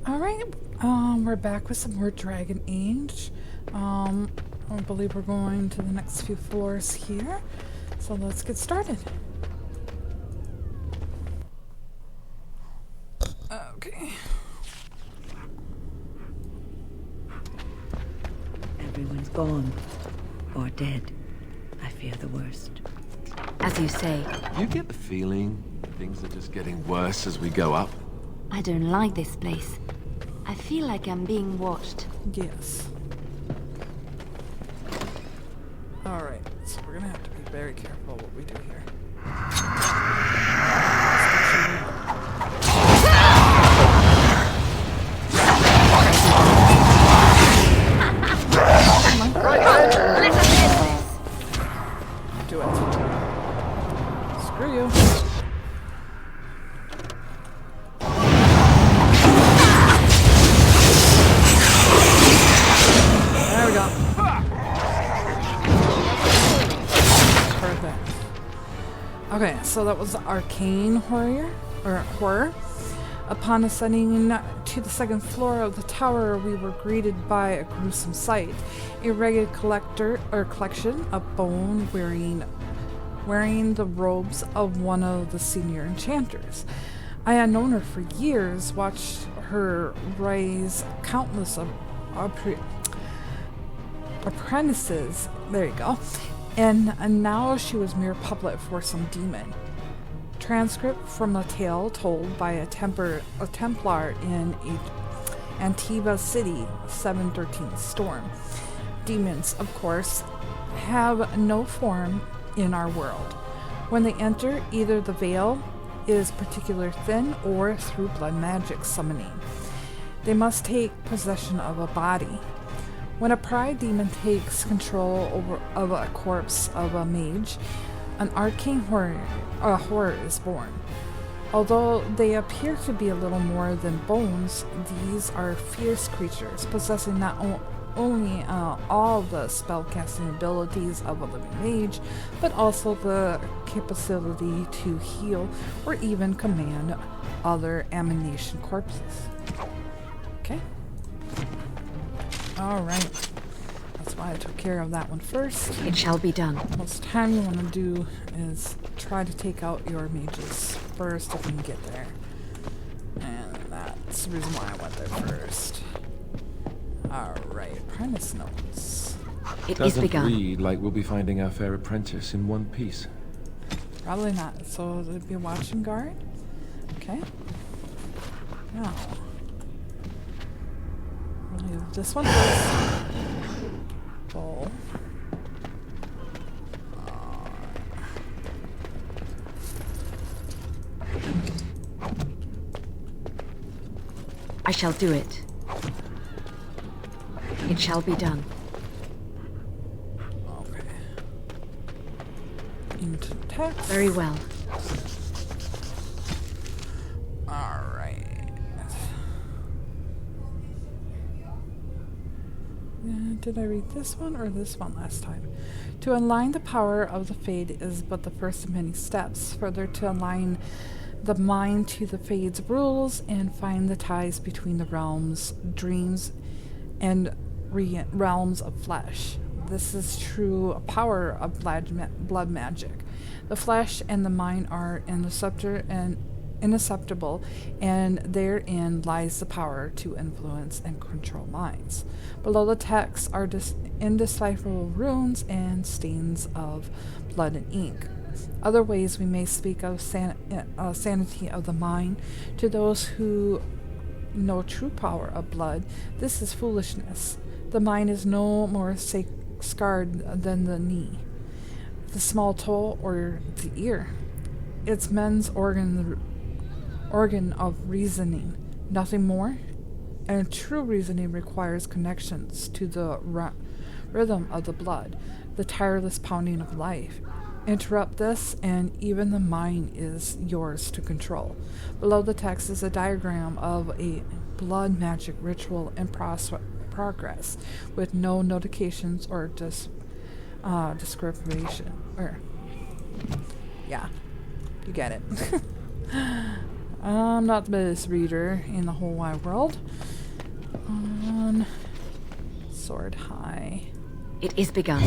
Alright, we're back with some more Dragon Age. I believe we're going to the next few floors here. So let's get started. Okay. Everyone's gone. Or dead. I fear the worst. As you say. You get the feeling things are just getting worse as we go up? I don't like this place. I feel like I'm being watched. Yes. Alright, so we're gonna have to be very careful what we do here. Do it. Screw you. There we go. Perfect. Okay, so that was the arcane horror. Upon ascending to the second floor of the tower, we were greeted by a gruesome sight. A ragged collection of bone wearing the robes of one of the senior enchanters. I had known her for years, watched her raise countless apprentices. There you go. And now she was mere puppet for some demon. Transcript from a tale told by a Templar in Antiva City, 713 Storm. Demons, of course, have no form in our world. When they enter, either the veil is particularly thin or through blood magic summoning. They must take possession of a body. When a pride demon takes control of a corpse of a mage, an arcane horror is born. Although they appear to be a little more than bones, these are fierce creatures, possessing not only all the spellcasting abilities of a living mage, but also the capability to heal or even command other ammunition corpses. Okay. Alright. That's why I took care of that one first. It shall be done. Most time you want to do is try to take out your mages first if you can get there. And that's the reason why I went there first. Alright, apprentice notes. It is begun. Doesn't read like we'll be finding our fair apprentice in one piece. Probably not. So it'd be a watching guard? Okay. Now. We'll leave this one first. Bowl. I shall do it. It shall be done. Okay. Into text. Very well. Alright. Did I read this one or this one last time? To align the power of the Fade is but the first of many steps. Further, to align the mind to the Fade's rules and find the ties between the realms, dreams, and realms of flesh. This is true power of blood magic. The flesh and the mind are inseparable, and therein lies the power to influence and control minds. Below the text are indecipherable runes and stains of blood and ink. Other ways we may speak of sanity of the mind. To those who know true power of blood, this is foolishness. The mind is no more scarred than the knee, the small toe, or the ear. It's men's organ of reasoning, nothing more. And true reasoning requires connections to the rhythm of the blood, the tireless pounding of life. Interrupt this, and even the mind is yours to control. Below the text is a diagram of a blood magic ritual in progress, with no notifications or description. Yeah, you get it. I'm not the best reader in the whole wide world. Sword high. It is begun.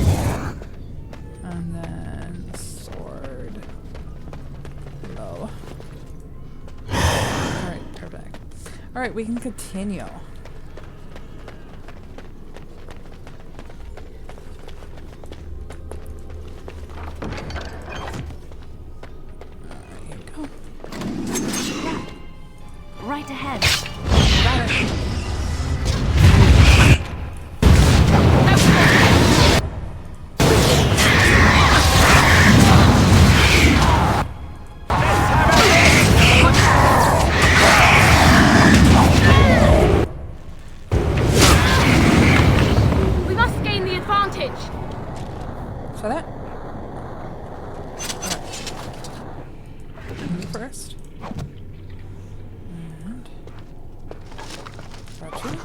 And then sword low. Alright, perfect. Alright, we can continue. There you go. Right ahead. Got it. We must gain the advantage. So that. You first. And got you.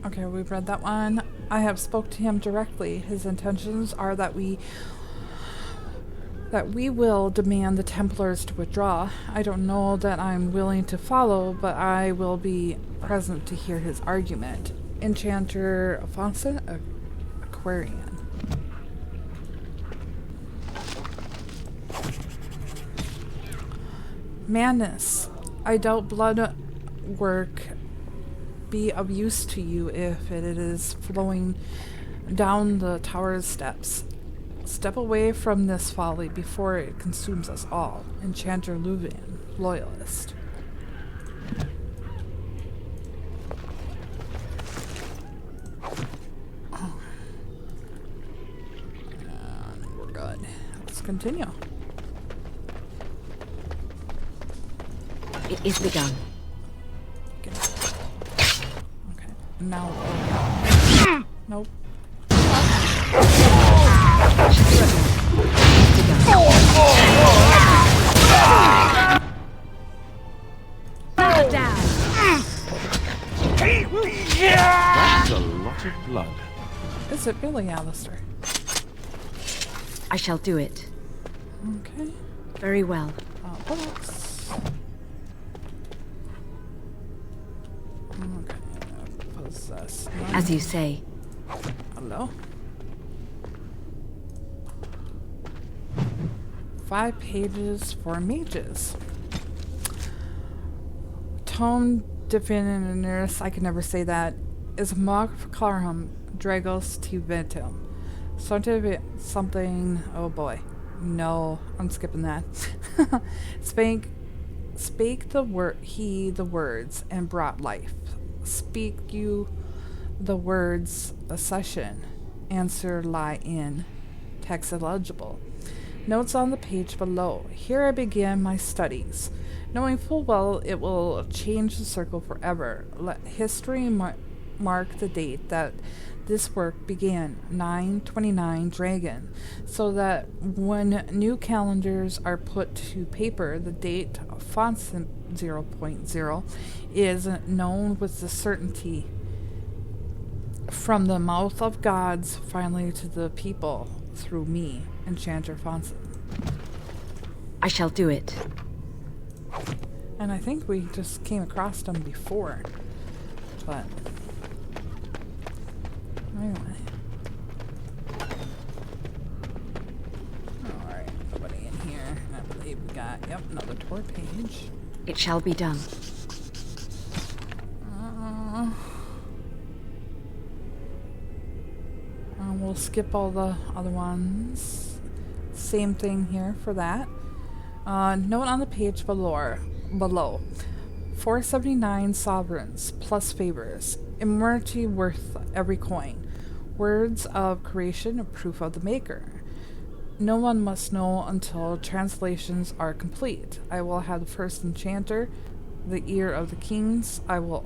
Okay, we've read that one. I have spoke to him directly. His intentions are that we will demand the Templars to withdraw. I don't know that I'm willing to follow, but I will be present to hear his argument. Enchanter Afonso, Aquarian. Madness. I doubt blood work be of use to you if it is flowing down the tower's steps. Step away from this folly before it consumes us all. Enchanter Luvian, Loyalist. And we're good. Let's continue. It is begun. Okay, now. Nope. Down. That's a lot of blood. Is it really, Alistair? I shall do it. Okay. Very well. Books. Okay. Possess. As you say. Hello. 5 pages for mages. Tome Divinus, I can never say that, is Magcarum Dragos Tivitum. Something, oh boy. No, I'm skipping that. Spake the words and brought life. Speak you the words accession. Answer lie in. Text illegible. Notes on the page below. Here I begin my studies, knowing full well it will change the circle forever. Let history mark the date that this work began, 929 Dragon, so that when new calendars are put to paper, the date Fonson 0.0 is known with the certainty from the mouth of gods finally to the people through me, Enchanter Fonson. I shall do it. And I think we just came across them before, but anyway. Alright, nobody in here. And I believe we got, yep, another tour page. It shall be done. We'll skip all the other ones. Same thing here for that. Note on the page below. 479 sovereigns plus favors. Immortality worth every coin. Words of creation, proof of the maker. No one must know until translations are complete. I will have the first enchanter, the ear of the kings. I will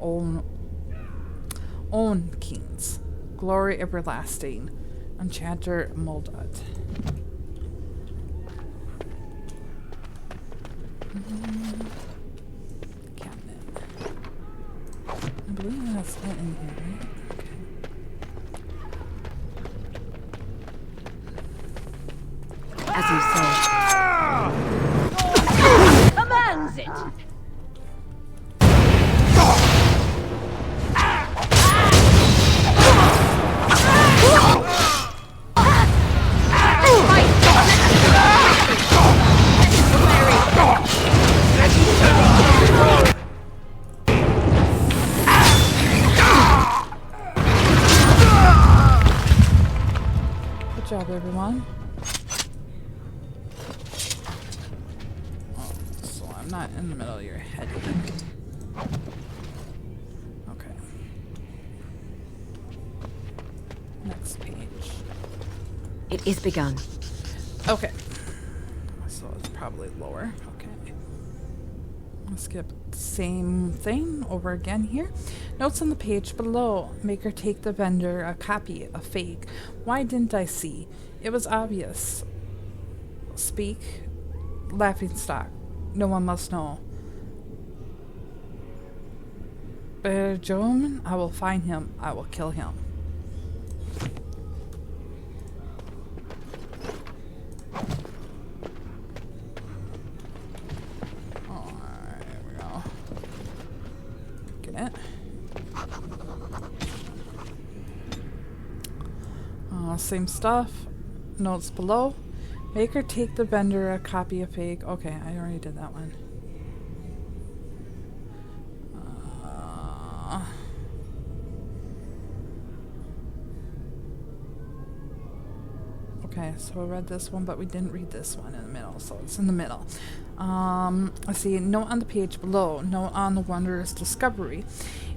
own kings. Glory everlasting. Enchanter Moldut. Cabinet. I believe that's it in here, right? Okay. As you say. Commands it! Good job, everyone. Oh, so I'm not in the middle of your head again. Okay. Next page. It is begun. Okay. So it's probably lower. Okay. I'll skip the same thing over again here. Notes on the page below. Maker take the vendor a copy, a fake. Why didn't I see? It was obvious. Speak. Laughing stock. No one must know. Joan, I will find him. I will kill him. Same stuff. Notes below. Maker take the vendor a copy of fake. Okay, I already did that one. Okay, so I read this one, but we didn't read this one in the middle, so it's in the middle. Let's see. Note on the page below. Note on the wondrous discovery.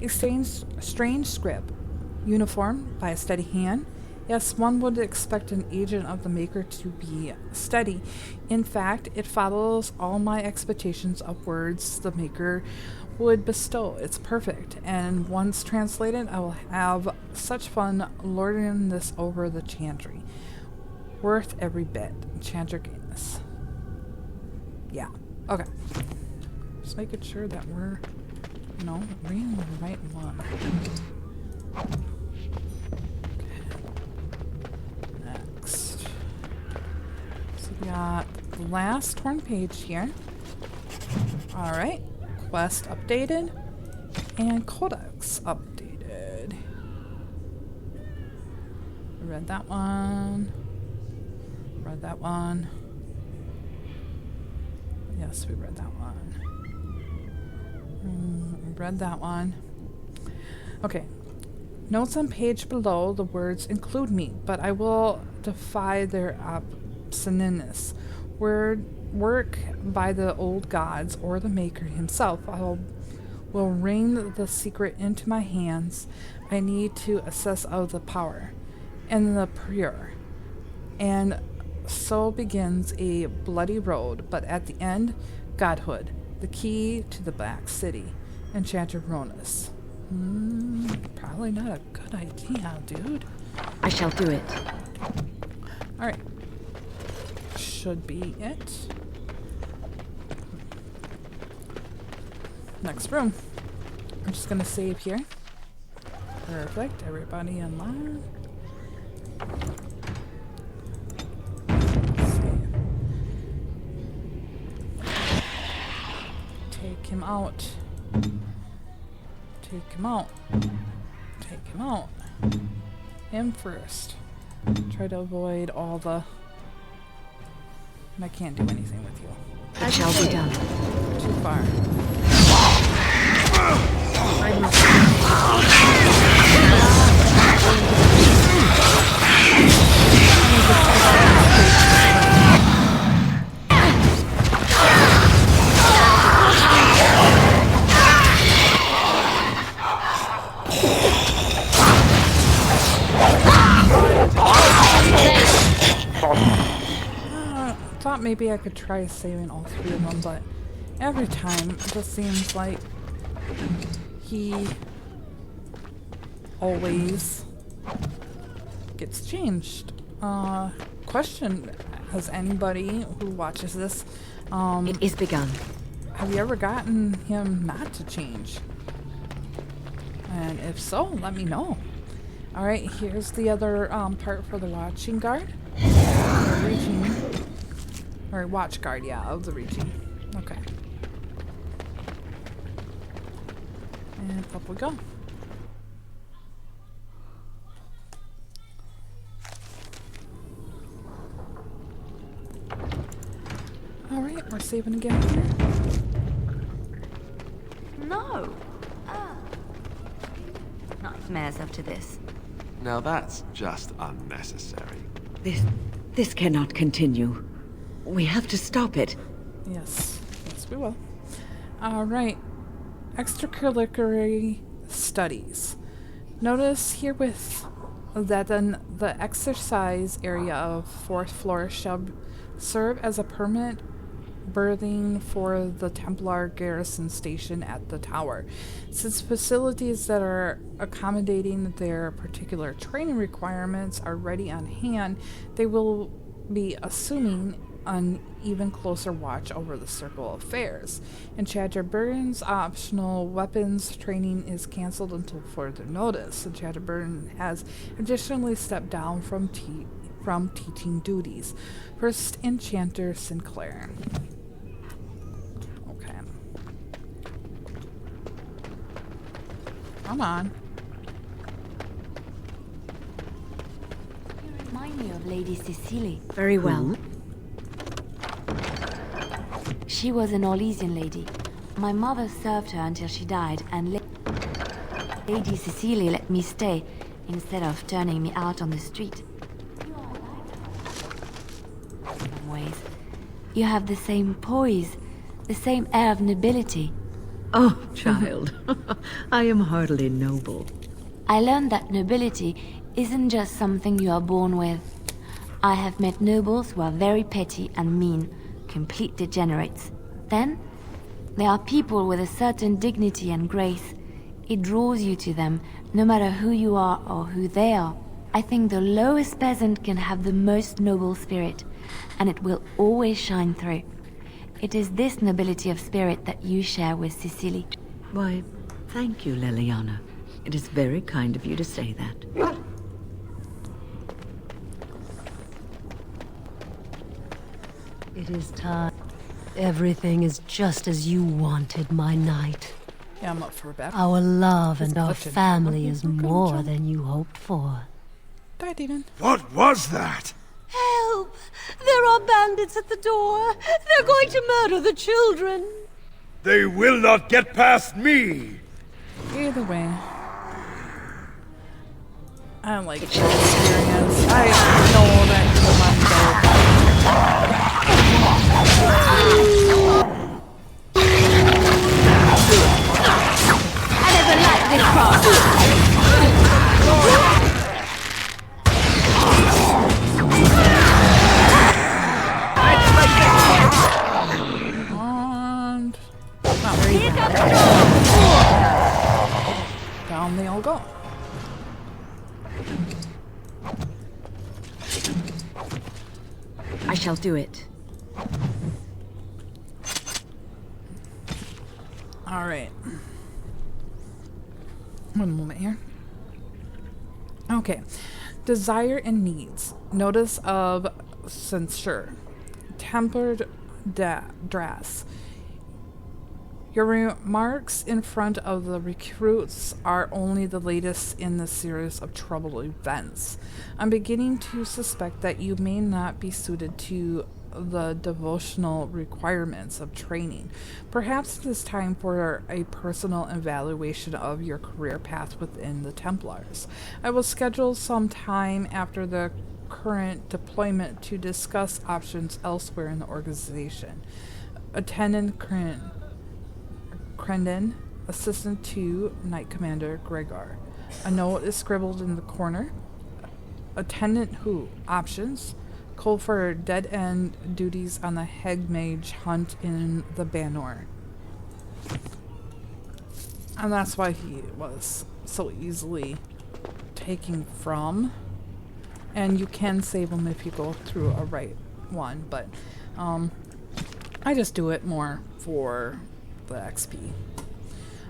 A strange script. Uniform by a steady hand. Yes, one would expect an agent of the Maker to be steady. In fact, it follows all my expectations of words the Maker would bestow. It's perfect, and once translated, I will have such fun lording this over the chantry. Worth every bit. Chanter Gaines. Yeah. Okay. Just making sure that we're, reading the right one. We got the last one page here. Alright. Quest updated. And codex updated. We read that one. Read that one. Yes, we read that one. We read that one. Okay. Notes on page below. The words include me, but I will defy their obscenenes. Work by the old gods or the Maker himself. Will wring the secret into my hands. I need to assess of the power and the pure. And so begins a bloody road, but at the end, godhood, the key to the Black City, Enchanter Ronus. Probably not a good idea, dude. I shall do it. Alright. Should be it. Next room. I'm just gonna save here. Perfect. Everybody in line. Save. Take him out. Take him out. Take him out. Him first. Try to avoid all the... And I can't do anything with you. It shall be done. Too far. I must... Thought maybe I could try saving all three of them, but every time it just seems like he always gets changed. Question, has anybody who watches this, it is begun. have you ever gotten him not to change? And if so, let me know. Alright, here's the other part for the watching guard. We're reaching Or watch guard, yeah, of the region. Okay. And up we go. Alright, we're saving again here. No. Nightmares after this. Now that's just unnecessary. This cannot continue. We have to stop it. Yes. Yes, we will. Alright. Extracurricular studies. Notice herewith that the exercise area of 4th floor shall serve as a permanent berthing for the Templar garrison station at the tower. Since facilities that are accommodating their particular training requirements are ready on hand, they will be assuming an even closer watch over the Circle of Affairs. And Chatterburden's optional weapons training is cancelled until further notice. And Chatterburden has additionally stepped down from teaching duties. First Enchanter Sinclair. Okay. Come on. You remind me of Lady Cecily. Very well. She was an Orlesian lady. My mother served her until she died, and Lady Cecily let me stay instead of turning me out on the street. In some ways, you have the same poise, the same air of nobility. Oh, child. I am hardly noble. I learned that nobility isn't just something you are born with. I have met nobles who are very petty and mean, complete degenerates. Then, there are people with a certain dignity and grace. It draws you to them, no matter who you are or who they are. I think the lowest peasant can have the most noble spirit, and it will always shine through. It is this nobility of spirit that you share with Cecily. Why, thank you, Liliana. It is very kind of you to say that. It is time. Everything is just as you wanted, my knight. Yeah, I'm up for a bet. Our love It's and our glitching. family is Okay, more jump. than you hoped for. Die, demon. What was that? Help! There are bandits at the door. They're going to murder the children. They will not get past me! Either way. I don't like this experience. I know that I never liked this part. and not very bad. Down they all go. I shall do it. All right. One moment here. Okay. Desire and needs. Notice of censure. Tempered dress. Your remarks in front of the recruits are only the latest in the series of troubled events. I'm beginning to suspect that you may not be suited to the devotional requirements of training. Perhaps it is time for a personal evaluation of your career path within the Templars. I will schedule some time after the current deployment to discuss options elsewhere in the organization. Attendant Crendon, Assistant to Knight Commander Gregor. A note is scribbled in the corner. Attendant who? Options. Call for dead-end duties on the Heg Mage hunt in the Banor. And that's why he was so easily taken from. And you can save him if you go through a right one, but I just do it more for the XP.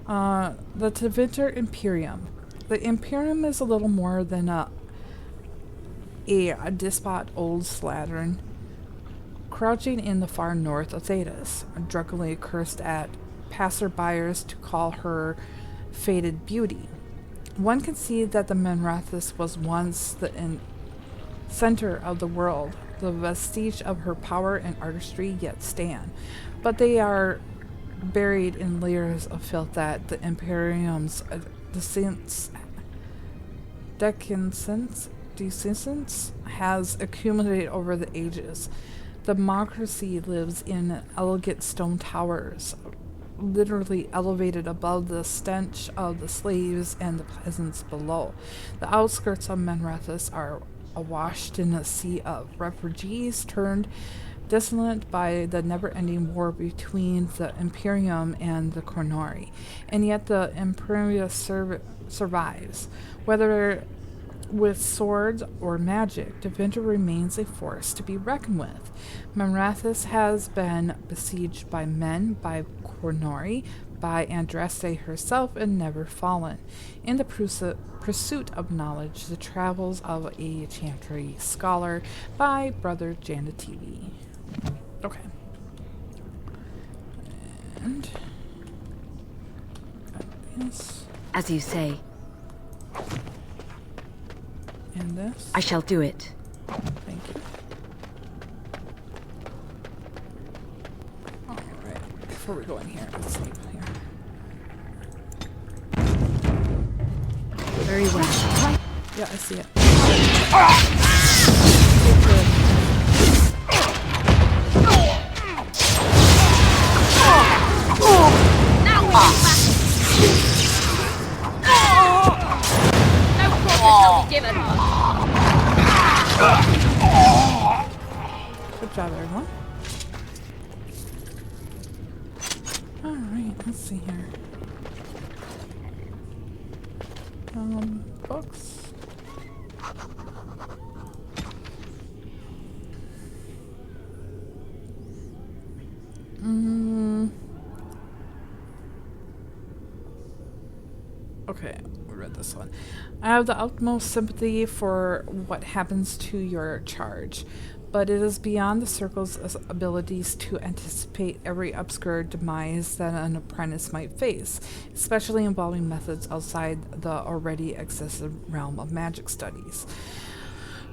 The Tevinter Imperium. The Imperium is a little more than a despot old slattern crouching in the far north of Thetis, drunkenly cursed at passerbyers to call her faded beauty. One can see that the Menrathis was once the center of the world. The vestige of her power and artistry yet stand, but they are buried in layers of filth that the Imperium's decadence has accumulated over the ages. Democracy lives in elegant stone towers, literally elevated above the stench of the slaves and the peasants below. The outskirts of Menrathis are awash in a sea of refugees turned desolate by the never-ending war between the Imperium and the Cornori. And yet the Imperium survives. Whether with swords or magic, Deventer remains a force to be reckoned with. Menrathis has been besieged by men, by Cornori, by Andraste herself, and never fallen. In the pursuit of knowledge, the travels of a chantry scholar by Brother Janativi. Okay. And this. As you say. And this. I shall do it. Thank you. Alright, before we go in here, let's sleep here. Very well. Yeah, I see it. Good job, everyone. Alright, let's see here. Books. Okay, we read this one. I have the utmost sympathy for what happens to your charge, but it is beyond the Circle's abilities to anticipate every obscure demise that an apprentice might face, especially involving methods outside the already excessive realm of magic studies.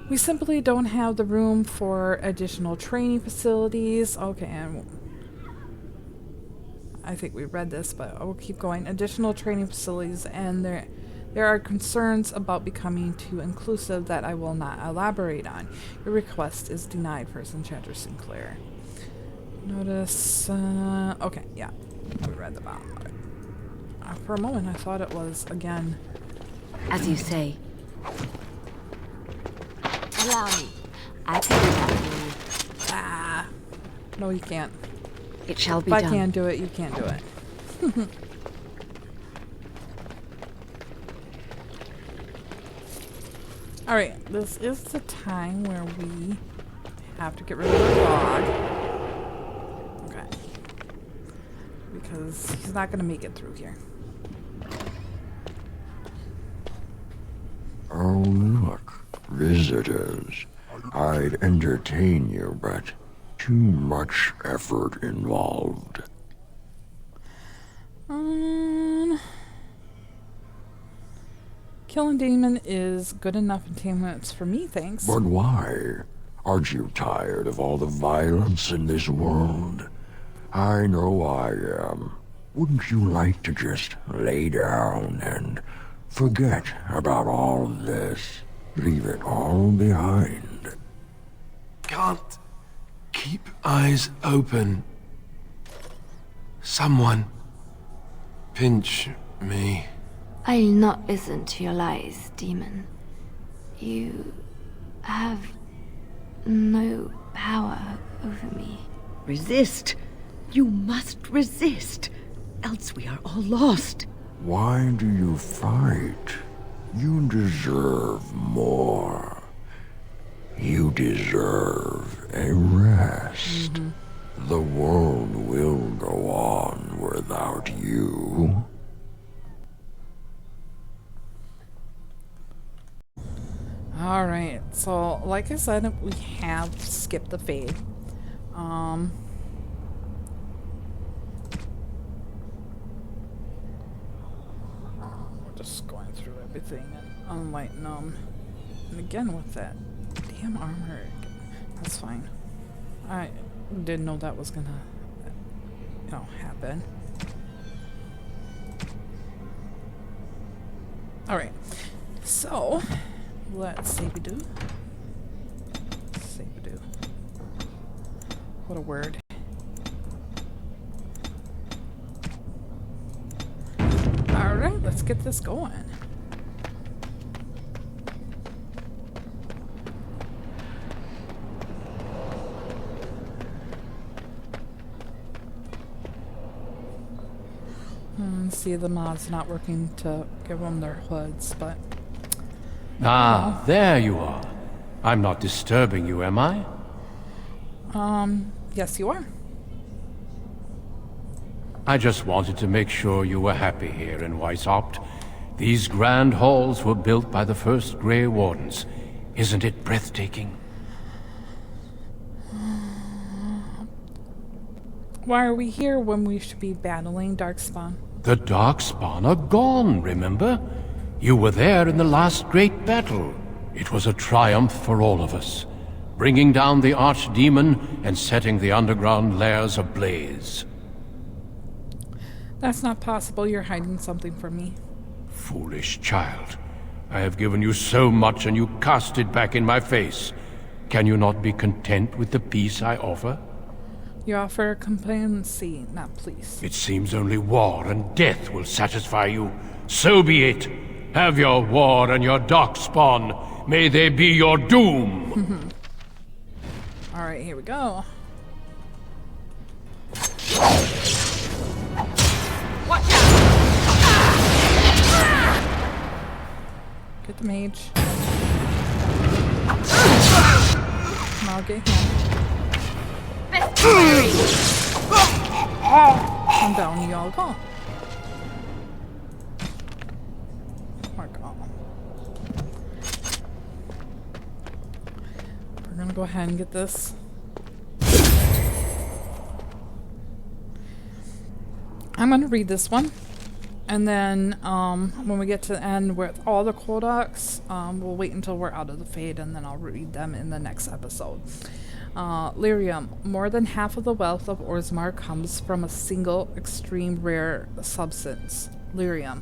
We simply don't have the room for additional training facilities. Okay, and I think we read this, but I will keep going. Additional training facilities, and there are concerns about becoming too inclusive that I will not elaborate on. Your request is denied, First Enchanter Sinclair. Notice, okay, yeah, we read the bottom of it. For a moment, I thought it was, again... As you say. Allow me. I can do that for you. Ah! No, you can't. It shall be done. done. If I can't do it, you can't do it. Alright, this is the time where we have to get rid of the dog. Okay. Because he's not going to make it through here. Oh, look. Visitors. I'd entertain you, but too much effort involved. Killing demon is good enough entertainment for me, thanks. But why? Aren't you tired of all the violence in this world? I know I am. Wouldn't you like to just lay down and forget about all of this? Leave it all behind. Can't keep eyes open. Someone pinch me. I'll not listen to your lies, demon. You have no power over me. Resist. You must resist. Else we are all lost. Why do you fight? You deserve more. You deserve a rest. The world will go on without you. Alright, so like I said, we have skipped the fade. We're just going through everything and unlighten them. And again with that damn armor. That's fine. I didn't know that was gonna, happen. Alright. So, let's see we do. What a word. Alright, let's get this going. See, the mod's not working to give them their hoods, but... Ah, there you are. I'm not disturbing you, am I? Yes you are. I just wanted to make sure you were happy here in Weishaupt. These grand halls were built by the first Grey Wardens. Isn't it breathtaking? Why are we here when we should be battling Darkspawn? The Darkspawn are gone, remember? You were there in the last great battle. It was a triumph for all of us, bringing down the archdemon and setting the underground lairs ablaze. That's not possible. You're hiding something from me. Foolish child. I have given you so much and you cast it back in my face. Can you not be content with the peace I offer? You offer complacency, not please. It seems only war and death will satisfy you. So be it. Have your war and your darkspawn. May they be your doom. Alright, here we go. Watch out! Get the mage. And I'll get him. Come down, y'all go. My God. We're gonna go ahead and get this. I'm gonna read this one, and then when we get to the end with all the codex, we'll wait until we're out of the Fade, and then I'll read them in the next episode. Lyrium. More than half of the wealth of Orgrimmar comes from a single, extreme rare substance, lyrium.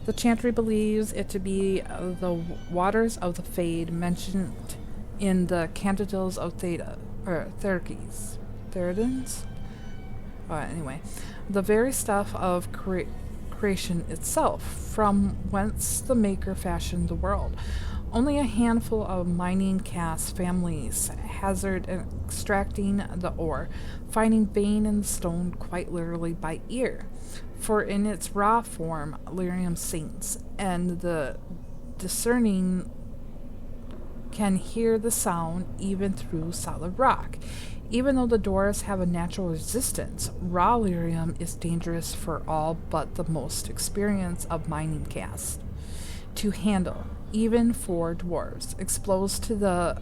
The Chantry believes it to be the waters of the Fade mentioned in the Canticles of Therakes. Theridans? Anyway, the very stuff of creation itself, from whence the Maker fashioned the world. Only a handful of mining caste families hazard extracting the ore, finding vein in the stone quite literally by ear. For in its raw form, lyrium sinks, and the discerning can hear the sound even through solid rock. Even though the dwarves have a natural resistance, raw lyrium is dangerous for all but the most experienced of mining caste to handle, even for dwarves. Exposed to the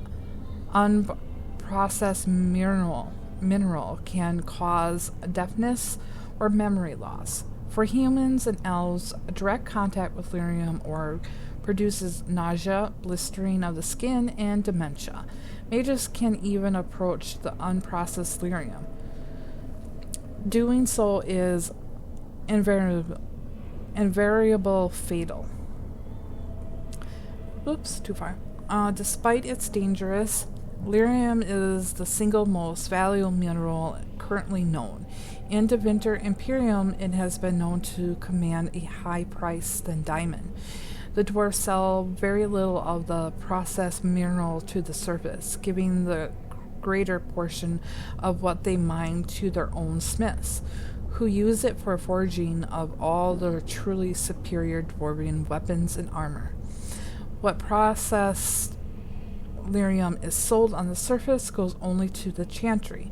unprocessed mineral can cause deafness or memory loss. For humans and elves, direct contact with lyrium ore produces nausea, blistering of the skin, and dementia. Mages can even approach the unprocessed lyrium. Doing so is invariable fatal. Oops, too far. Despite its dangerous, lyrium is the single most valuable mineral currently known. In Devinter Imperium, it has been known to command a high price than diamond. The dwarves sell very little of the processed mineral to the surface, giving the greater portion of what they mine to their own smiths, who use it for forging of all the truly superior dwarven weapons and armor. What processed lyrium is sold on the surface goes only to the Chantry,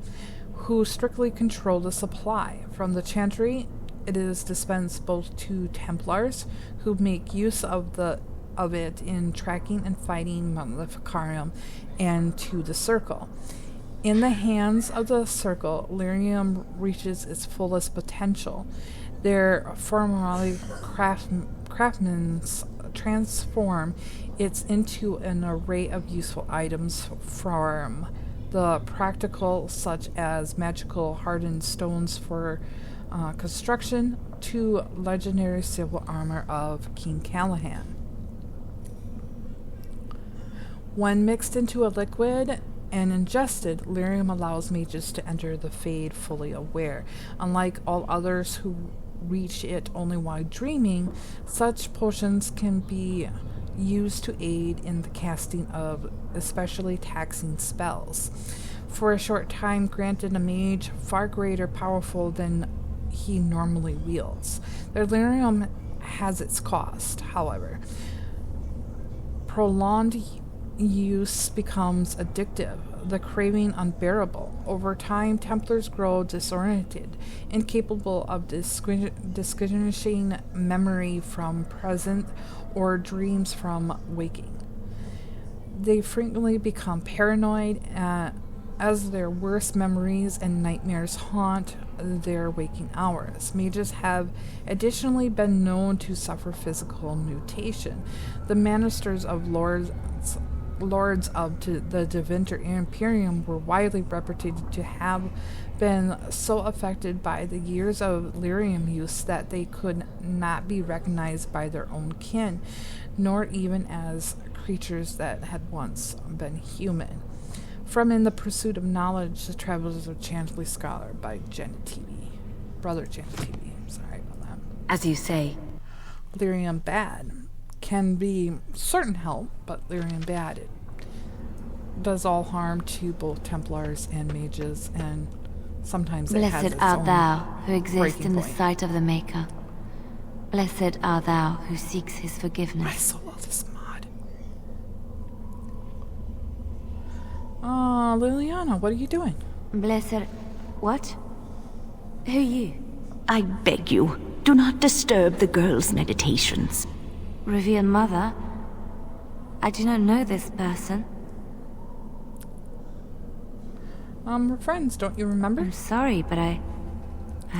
who strictly control the supply. From the Chantry, it is dispensed both to Templars, who make use of it in tracking and fighting Maleficarum, and to the Circle. In the hands of the Circle, lyrium reaches its fullest potential. Their formerly craftsmen transform it into an array of useful items, from the practical, such as magical hardened stones for construction, to legendary silver armor of King Callahan. When mixed into a liquid and ingested, lyrium allows mages to enter the Fade fully aware. Unlike all others who reach it only while dreaming, such potions can be used to aid in the casting of especially taxing spells. For a short time, granted a mage far greater powerful than he normally wields. Their lyrium has its cost, however. Prolonged use becomes addictive, the craving unbearable. Over time, Templars grow disoriented, incapable of distinguishing memory from present or dreams from waking. They frequently become paranoid as their worst memories and nightmares haunt their waking hours. Mages have additionally been known to suffer physical mutation. The ministers of lords of the Deventer Imperium were widely reputed to have been so affected by the years of lyrium use that they could not be recognized by their own kin, nor even as creatures that had once been human. From In the Pursuit of Knowledge, The Travels of Chantley Scholar by Brother Gentilly. Sorry about that. As you say. Lyrium bad can be certain help, but lyrium bad, it does all harm to both Templars and mages, and sometimes it has its Blessed art own thou who exists in the point. sight of the Maker. Blessed art thou who seeks his I forgiveness. so love this mod. Liliana, what are you doing? Blessed... What? Who you? I beg you, do not disturb the girl's meditations. Revered Mother? I do not know this person. We're friends, don't you remember? I'm sorry, but I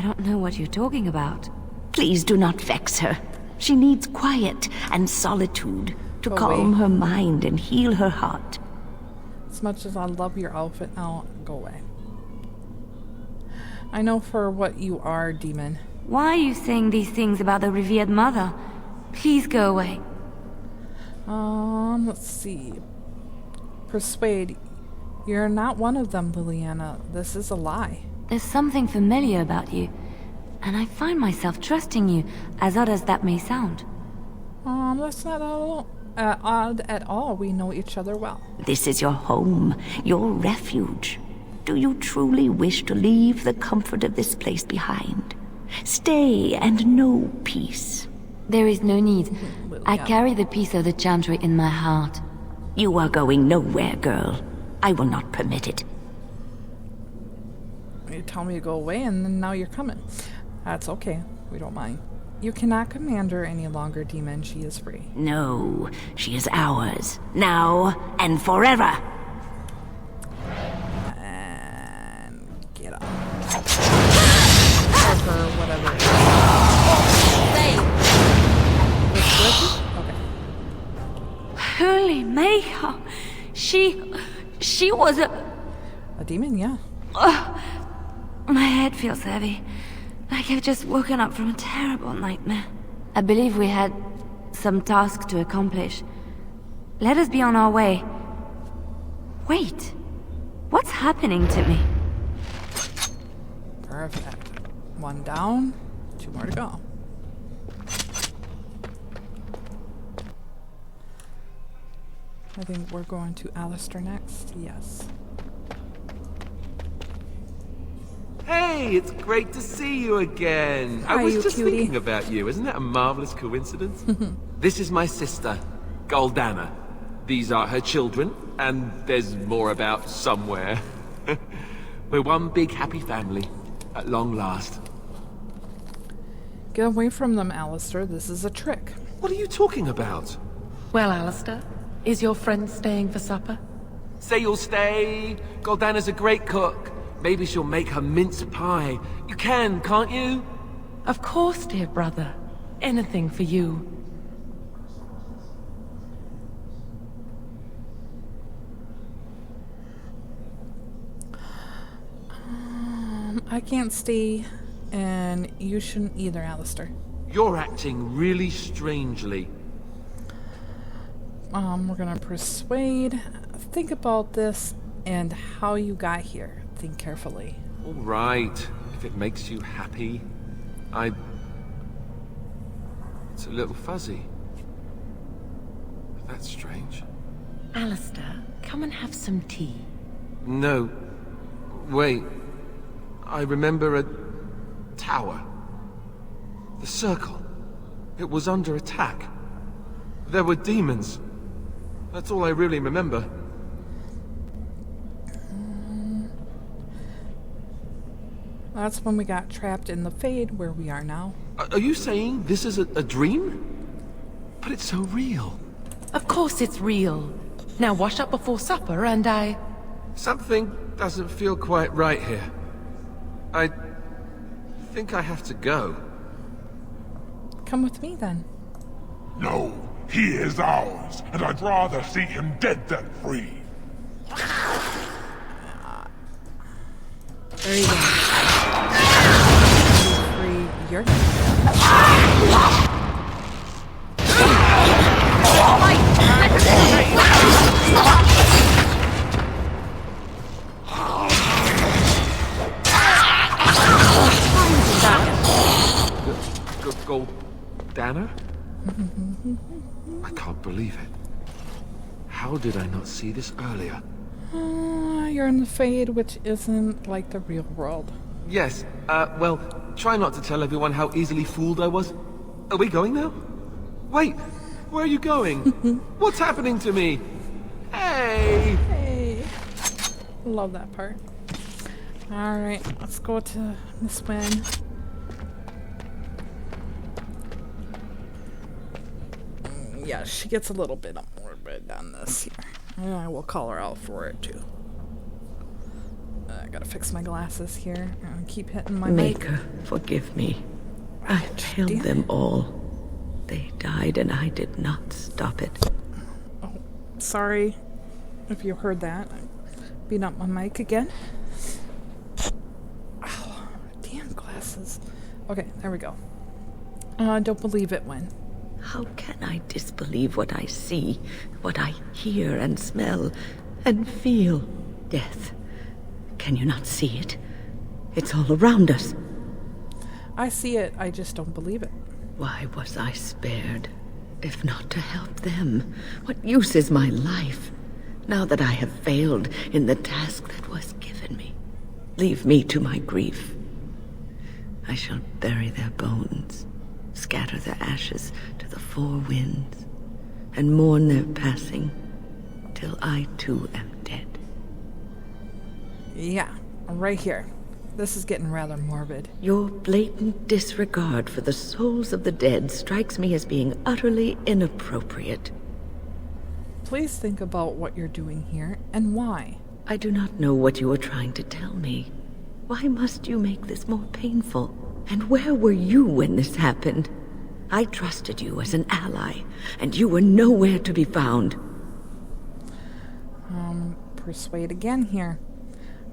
don't know what you're talking about. Please do not vex her. She needs quiet and solitude to Go calm away. her mind and heal her heart. As much as I love your outfit, now go away. I know for what you are, demon. Why are you saying these things about the Revered Mother? Please go away. Let's see. Persuade. You're not one of them, Liliana. This is a lie. There's something familiar about you, and I find myself trusting you, as odd as that may sound. That's not odd at all. We know each other well. This is your home, your refuge. Do you truly wish to leave the comfort of this place behind? Stay and know peace. There is no need. I Liliana. carry the peace of the Chantry in my heart. You are going nowhere, girl. I will not permit it. You tell me to go away, and then now you're coming. That's okay. We don't mind. You cannot command her any longer, demon. She is free. No, she is ours, now and forever. And get up. Or her, whatever. It's with you? Okay. Holy Maker! She was a... A demon, yeah. My head feels heavy. Like I've just woken up from a terrible nightmare. I believe we had some task to accomplish. Let us be on our way. Wait. What's happening to me? Perfect. One down, 2 more to go. I think we're going to Alistair next. Yes. Hey, it's great to see you again. I Hi, was you just cutie. thinking about you. Isn't that a marvelous coincidence? This is my sister, Goldana. These are her children, and there's more about somewhere. We're one big happy family, at long last. Get away from them, Alistair. This is a trick. What are you talking about? Well, Alistair, is your friend staying for supper? Say you'll stay. Goldana's a great cook. Maybe she'll make her mince pie. You can, can't you? Of course, dear brother. Anything for you. I can't stay, and you shouldn't either, Alistair. You're acting really strangely. We're gonna persuade. Think about this and how you got here. Think carefully. All right, if it makes you happy. It's a little fuzzy. That's strange. Alistair, come and have some tea. No. Wait. I remember a tower. The circle. It was under attack. There were demons. That's all I really remember. That's when we got trapped in the Fade where we are now. Are you saying this is a dream? But it's so real. Of course it's real. Now wash up before supper and Something doesn't feel quite right here. I think I have to go. Come with me then. No, he is ours, and I'd rather see him dead than free. There you go. Free, you're Goldana? I can't believe it. How did I not see this earlier? You're in the Fade, which isn't like the real world. Yes, well, try not to tell everyone how easily fooled I was. Are we going now? Wait, where are you going? What's happening to me? Hey! Hey. Love that part. Alright, let's go to Miss Wynn. Yeah, she gets a little bit morbid on this here. And I will call her out for it too. I gotta fix my glasses here. I keep hitting my mic. Maker, forgive me. I killed them all. They died and I did not stop it. Oh, sorry if you heard that. I beat up my mic again. Oh, damn glasses. Okay, there we go. Don't believe it when. How can I disbelieve what I see, what I hear and smell and feel? Death. Can you not see it? It's all around us. I see it, I just don't believe it. Why was I spared, if not to help them? What use is my life, now that I have failed in the task that was given me? Leave me to my grief. I shall bury their bones, scatter their ashes to the four winds, and mourn their passing, till I too am dead. Yeah, right here. This is getting rather morbid. Your blatant disregard for the souls of the dead strikes me as being utterly inappropriate. Please think about what you're doing here and why. I do not know what you are trying to tell me. Why must you make this more painful? And where were you when this happened? I trusted you as an ally, and you were nowhere to be found. Persuade again here.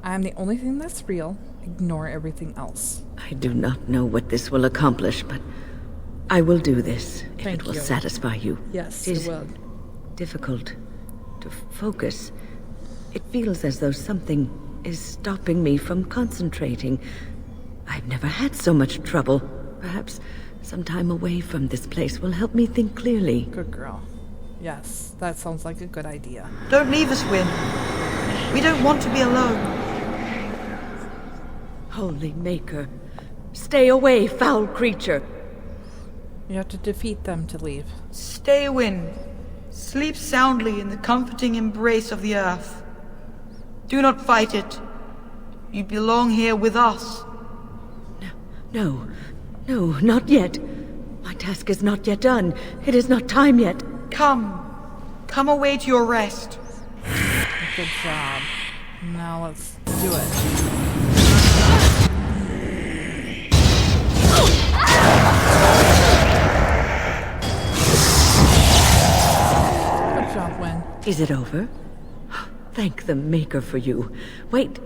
I'm the only thing that's real. Ignore everything else. I do not know what this will accomplish, but I will do this if Thank it will you. satisfy you. Yes, It it is will. difficult to focus. It feels as though something is stopping me from concentrating. I've never had so much trouble. Perhaps some time away from this place will help me think clearly. Good girl. Yes, that sounds like a good idea. Don't leave us, Wynn. We don't want to be alone. Holy Maker, stay away, foul creature! You have to defeat them to leave. Stay, Wynn. Sleep soundly in the comforting embrace of the earth. Do not fight it. You belong here with us. No, not yet. My task is not yet done. It is not time yet. Come away to your rest. Good job. Now let's do it. Good job, Wynne. Is it over? Thank the Maker for you. Wait,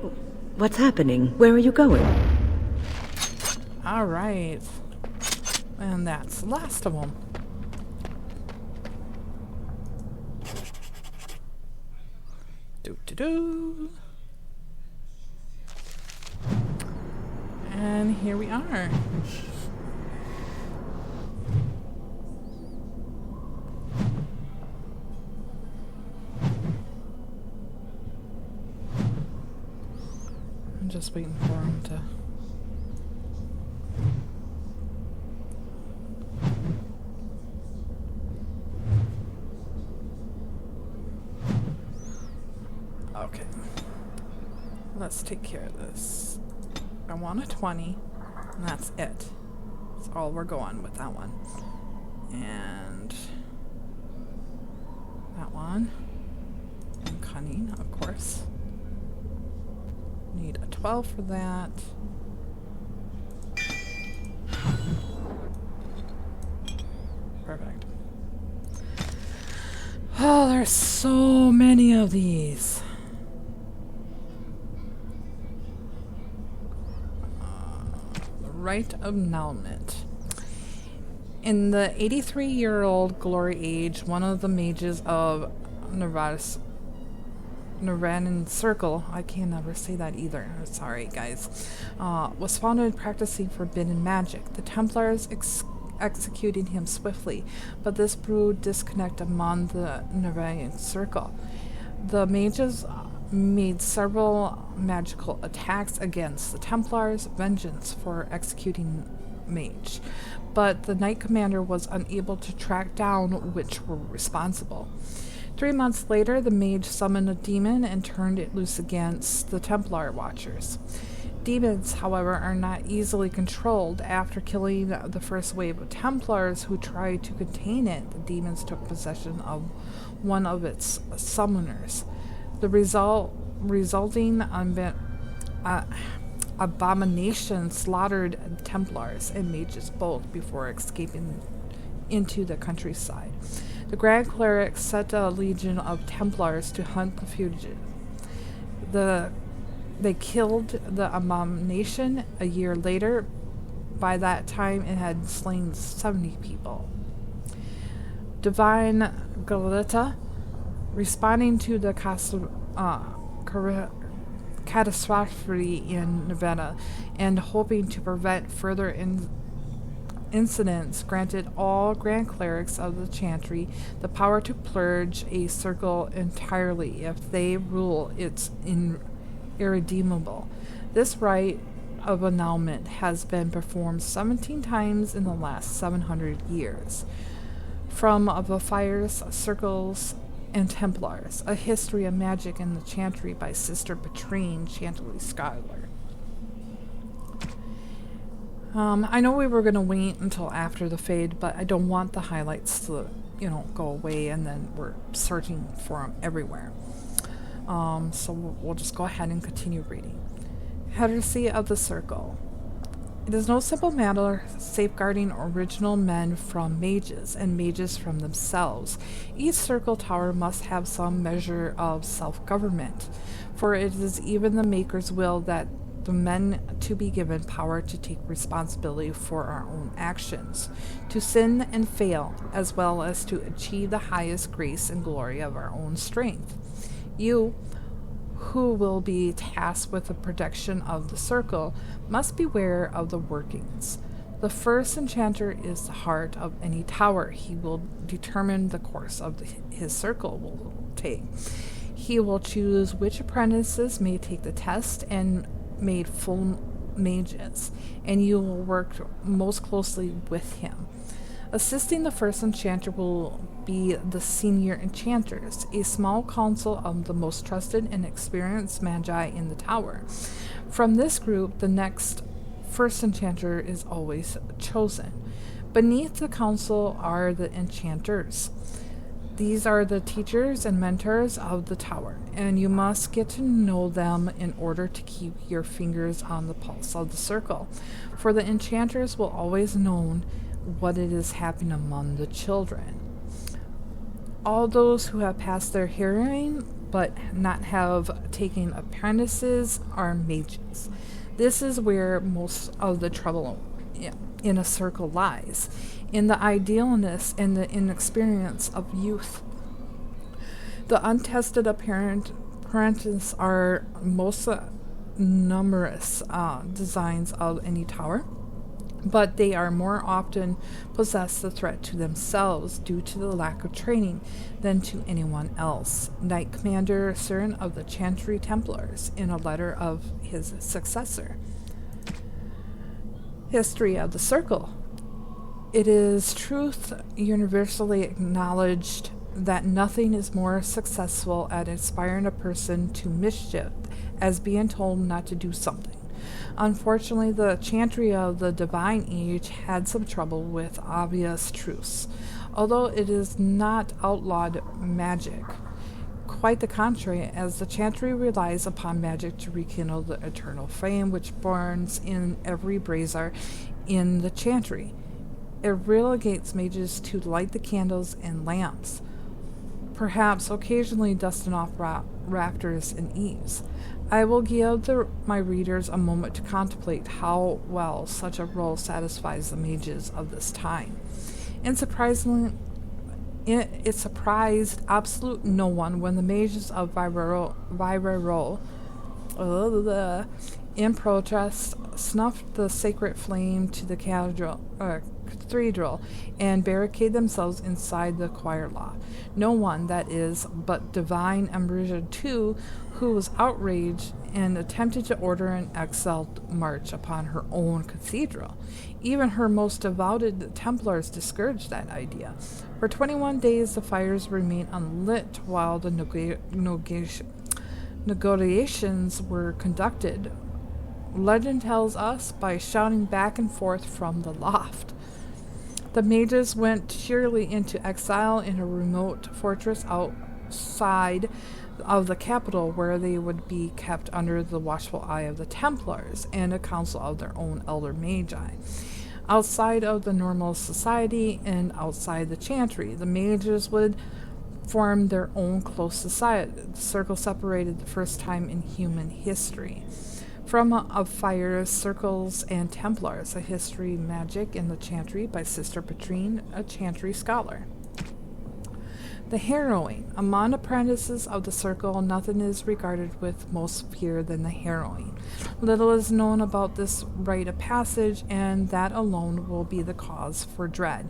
what's happening? Where are you going? All right. And that's the last of them. Do-do-do. And here we are. I'm just waiting for him to... Okay. Let's take care of this. I want a 20, and that's it. That's all we're going with that one. And that one. And cunning, of course. Need a 12 for that. Perfect. Oh, there's so many of these. Rite of Annulment. In the 83-year-old glory age, one of the mages of Navaran Circle, I can never say that either, sorry guys, was found practicing forbidden magic. The Templars executed him swiftly, but this brewed disconnect among the Navaran Circle. The mages made several magical attacks against the Templars' vengeance for executing mage, but the Knight Commander was unable to track down which were responsible. 3 months later, the mage summoned a demon and turned it loose against the Templar Watchers. Demons, however, are not easily controlled. After killing the first wave of Templars who tried to contain it, the demons took possession of one of its summoners. The resulting abomination slaughtered Templars and mages both before escaping into the countryside. The Grand Cleric set a legion of Templars to hunt the fugitive. They killed the abomination a year later. By that time, it had slain 70 people. Divine Galata, responding to the catastrophe in Nevada and hoping to prevent further incidents, granted all Grand Clerics of the Chantry the power to purge a circle entirely if they rule it's irredeemable. This rite of annulment has been performed 17 times in the last 700 years. From the Fires, Circles, and Templars, A History of Magic in the Chantry by Sister Patrine Chantley Schuyler. I know we were going to wait until after the fade, but I don't want the highlights to, go away and then we're searching for them everywhere. So we'll just go ahead and continue reading. Heresy of the Circle. It is no simple matter safeguarding original men from mages and mages from themselves. Each circle tower must have some measure of self-government, for it is even the Maker's will that the men to be given power to take responsibility for our own actions, to sin and fail, as well as to achieve the highest grace and glory of our own strength. You, who will be tasked with the protection of the circle, must beware of the workings. The first enchanter is the heart of any tower. He will determine the course of his circle will take. He will choose which apprentices may take the test and made full mages, and you will work most closely with him. Assisting the first enchanter will be the senior enchanters, a small council of the most trusted and experienced magi in the tower. From this group, the next first enchanter is always chosen. Beneath the council are the enchanters. These are the teachers and mentors of the tower, and you must get to know them in order to keep your fingers on the pulse of the circle, for the enchanters will always know what it is happening among the children. All those who have passed their hearing but not have taken apprentices are mages. This is where most of the trouble in a circle lies, in the idealness and the inexperience of youth. The untested apprentices are most numerous designs of any tower, but they are more often possess the threat to themselves due to the lack of training than to anyone else. Knight Commander Cern of the Chantry Templars, in a letter of his successor. History of the Circle. It is truth universally acknowledged that nothing is more successful at inspiring a person to mischief as being told not to do something. Unfortunately, the Chantry of the Divine Age had some trouble with obvious truths, although it is not outlawed magic. Quite the contrary, as the Chantry relies upon magic to rekindle the eternal flame which burns in every brazier in the Chantry. It relegates mages to light the candles and lamps, perhaps occasionally dusting off rafters and eaves. I will give my readers a moment to contemplate how well such a role satisfies the mages of this time. And surprisingly, it surprised absolute no one when the mages of Virero, in protest, snuffed the sacred flame to the cathedral and barricade themselves inside the choir loft. No one, that is, but divine Ambrosia too, who was outraged and attempted to order an exiled march upon her own cathedral. Even her most devoted Templars discouraged that idea. For 21 days the fires remained unlit while the negotiations were conducted. Legend tells us by shouting back and forth from the loft. The mages went cheerily into exile in a remote fortress outside of the capital, where they would be kept under the watchful eye of the Templars and a council of their own elder magi. Outside of the normal society and outside the Chantry, the mages would form their own close society. The circle separated the first time in human history. From Of Fire, Circles, and Templars, A History Magic in the Chantry by Sister Petrine, a Chantry scholar. The harrowing. Among apprentices of the circle, nothing is regarded with most fear than the harrowing. Little is known about this rite of passage, and that alone will be the cause for dread.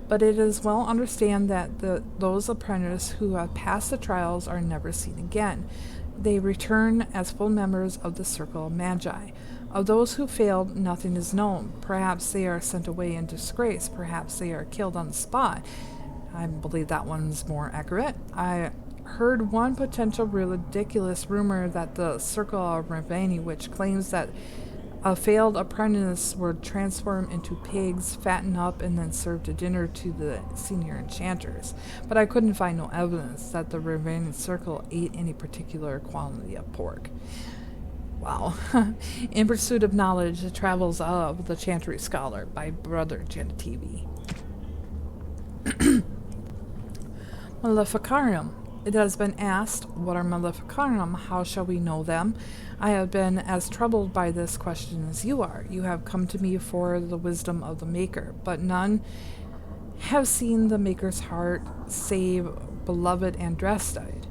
But it is well understood that those apprentices who have passed the trials are never seen again. They return as full members of the Circle of Magi. Of those who failed, nothing is known. Perhaps they are sent away in disgrace. Perhaps they are killed on the spot. I believe that one's more accurate. I heard one potential ridiculous rumor that the Circle of Love-Rennie, which claims that a failed apprentice were transformed into pigs, fattened up, and then served a dinner to the senior enchanters. But I couldn't find no evidence that the Love-Rennie Circle ate any particular quantity of pork. Wow. In Pursuit of Knowledge, The Travels of the Chantry Scholar by Brother Genitivi. Maleficarum. It has been asked, what are Maleficarum? How shall we know them? I have been as troubled by this question as you are. You have come to me for the wisdom of the Maker, but none have seen the Maker's heart, save beloved Andrestide.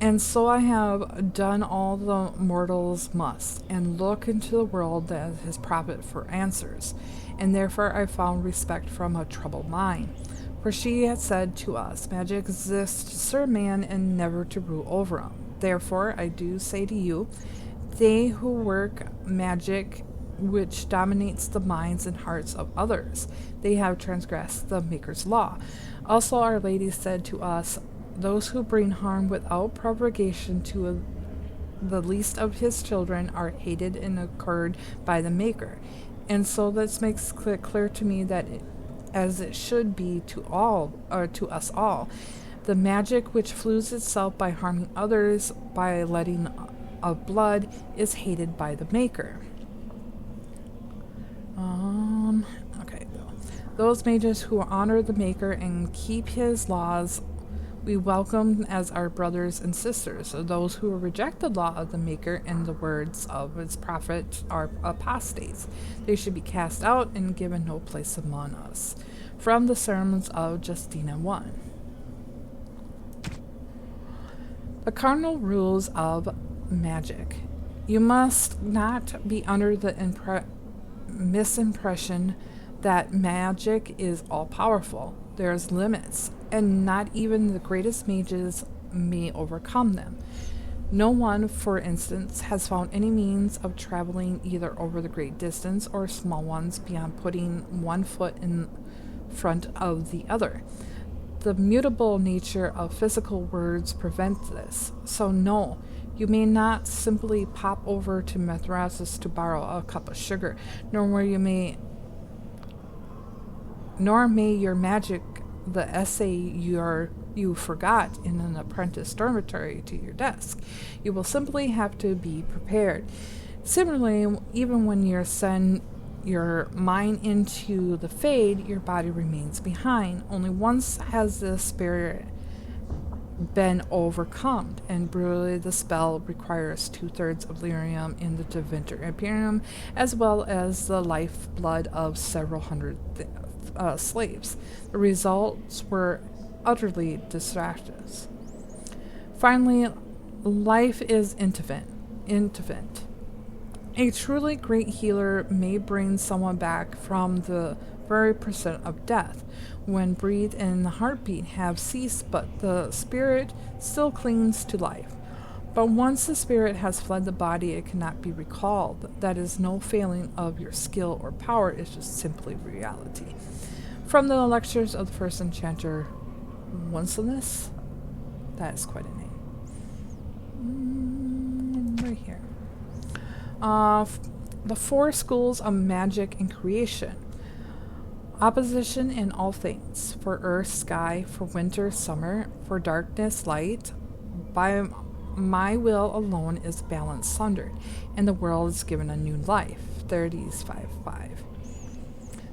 And so I have done all the mortals must, and look into the world as his prophet for answers. And therefore I found respect from a troubled mind. For she had said to us, magic exists to serve man and never to rule over him. Therefore, I do say to you, they who work magic which dominates the minds and hearts of others, they have transgressed the Maker's law. Also, Our Lady said to us, those who bring harm without provocation to the least of his children are hated and incurred by the Maker. And so this makes clear to me that as it should be to all, or to us all. The magic which flues itself by harming others by letting of blood is hated by the Maker. Okay. Those mages who honor the Maker and keep his laws we welcome as our brothers and sisters. Those who reject the law of the Maker and the words of his prophet are apostates. They should be cast out and given no place among us. From the Sermons of Justina 1. The cardinal rules of magic. You must not be under the misimpression that magic is all-powerful. There's limits, and not even the greatest mages may overcome them. No one, for instance, has found any means of traveling either over the great distance or small ones beyond putting one foot in front of the other. The mutable nature of physical words prevents this. So no, you may not simply pop over to Mithrasis to borrow a cup of sugar, nor may your magic the essay you forgot in an apprentice dormitory to your desk. You will simply have to be prepared. Similarly, even when you send your mind into the Fade, your body remains behind. Only once has the spirit been overcome, and brutally the spell requires 2/3 of lyrium in the Devinter Imperium, as well as the lifeblood of several hundred slaves. The results were utterly disastrous. Finally, life is infinite. A truly great healer may bring someone back from the very percent of death, when breath and the heartbeat have ceased, but the spirit still clings to life. But once the spirit has fled the body, it cannot be recalled. That is no failing of your skill or power, it's just simply reality. From the lectures of the first enchanter, Wenceslaus, that is quite a name. Right here. The 4 schools of magic and creation. Opposition in all things, for earth, sky, for winter, summer, for darkness, light. By my will alone is balance sundered, and the world is given a new life. 30s 5:5.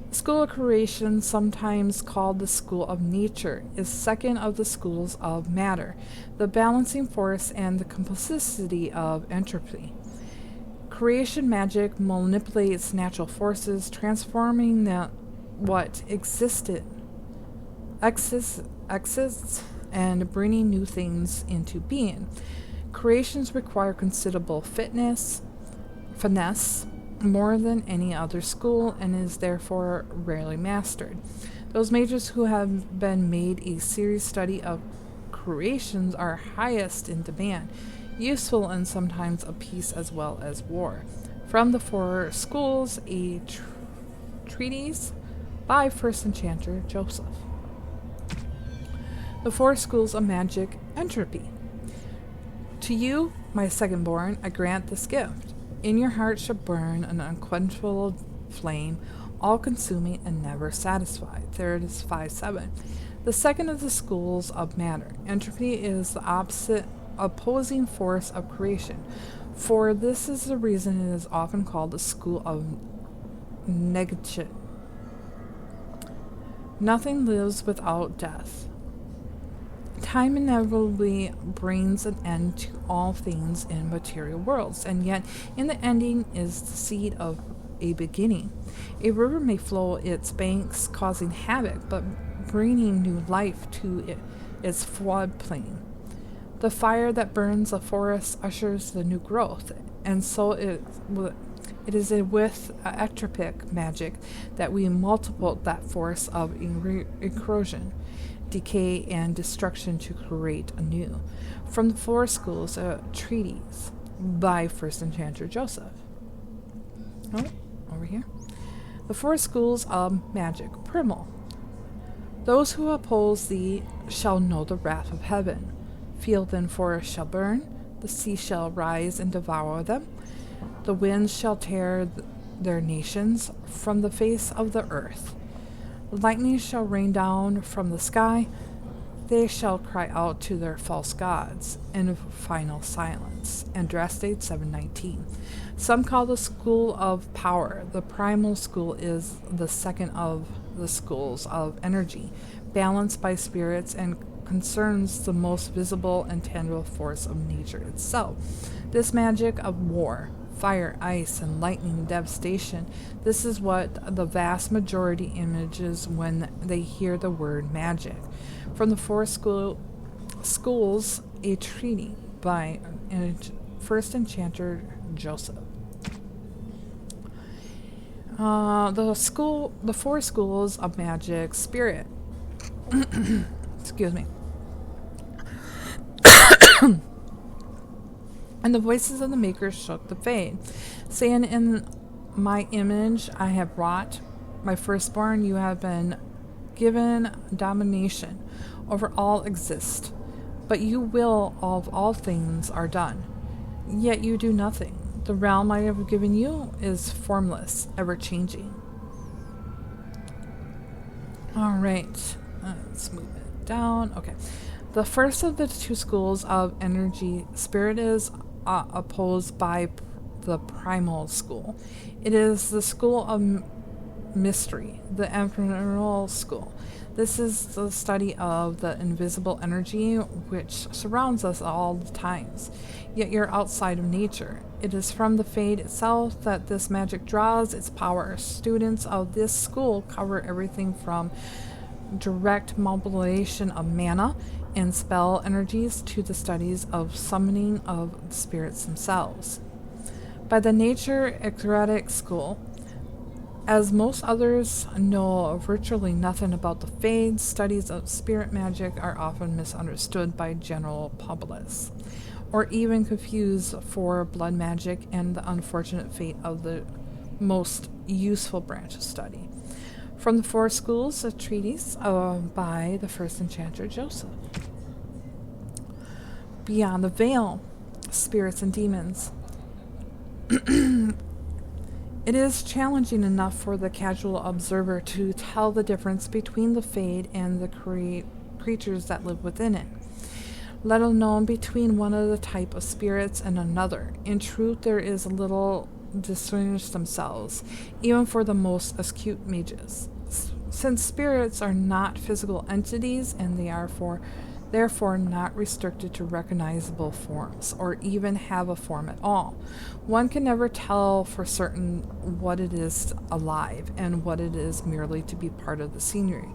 The school of creation, sometimes called the school of nature, is second of the schools of matter, the balancing force and the complicity of entropy. Creation magic manipulates natural forces, transforming what exists, and bringing new things into being. Creations require considerable finesse, more than any other school, and is therefore rarely mastered. Those mages who have been made a serious study of creations are highest in demand, useful and sometimes of peace as well as war. From the 4 schools, a treatise by first enchanter Joseph. The 4 schools of magic entropy. To you, my second-born, I grant this gift. In your heart shall burn an unquenchable flame, all-consuming and never satisfied. 30s 5:7. The second of the schools of matter. Entropy is the opposing force of creation. For this is the reason it is often called the school of negation. Nothing lives without death. Time inevitably brings an end to all things in material worlds, and yet in the ending is the seed of a beginning. A river may flow its banks, causing havoc, but bringing new life to its floodplain. The fire that burns a forest ushers the new growth, and so it is with electric magic that we multiply that force of erosion, decay, and destruction to create anew. From the 4 schools, a treatise by first enchanter Joseph. Oh, over here. The 4 schools of magic. Primal. Those who oppose thee shall know the wrath of heaven. Field and forest shall burn, the sea shall rise and devour them, the winds shall tear their nations from the face of the earth. Lightning shall rain down from the sky. They shall cry out to their false gods in final silence. Andraste 7:19. Some call the school of power. The primal school is the second of the schools of energy, balanced by spirits and concerns the most visible and tangible force of nature itself. This magic of war, fire, ice, and lightning devastation, this is what the vast majority images when they hear the word magic. From the four schools, a treaty by first enchanter Joseph. The four schools of magic spirit. Excuse me. And the voices of the makers shook the fade, saying, "In my image I have wrought, my firstborn, you have been given domination over all exist, but you will of all things are done. Yet you do nothing. The realm I have given you is formless, ever-changing." Alright, let's move it down. Okay. The first of the two schools of energy spirit is opposed by the primal school. It is the school of mystery, the ephemeral school. This is the study of the invisible energy which surrounds us all the times, yet you're outside of nature. It is from the Fade itself that this magic draws its power. Students of this school cover everything from direct mobilization of mana and spell energies to the studies of summoning of the spirits themselves. By the nature eclectic school, as most others know virtually nothing about the Fade, studies of spirit magic are often misunderstood by general publics, or even confused for blood magic and the unfortunate fate of the most useful branch of study. From the four schools, a treatise by the first enchanter Joseph. Beyond the Veil, Spirits and Demons. It is challenging enough for the casual observer to tell the difference between the Fade and the creatures that live within it, let alone between one of the type of spirits and another. In truth, there is little distinguish themselves, even for the most astute mages. Since spirits are not physical entities and they are therefore not restricted to recognizable forms, or even have a form at all, one can never tell for certain what it is alive and what it is merely to be part of the scenery.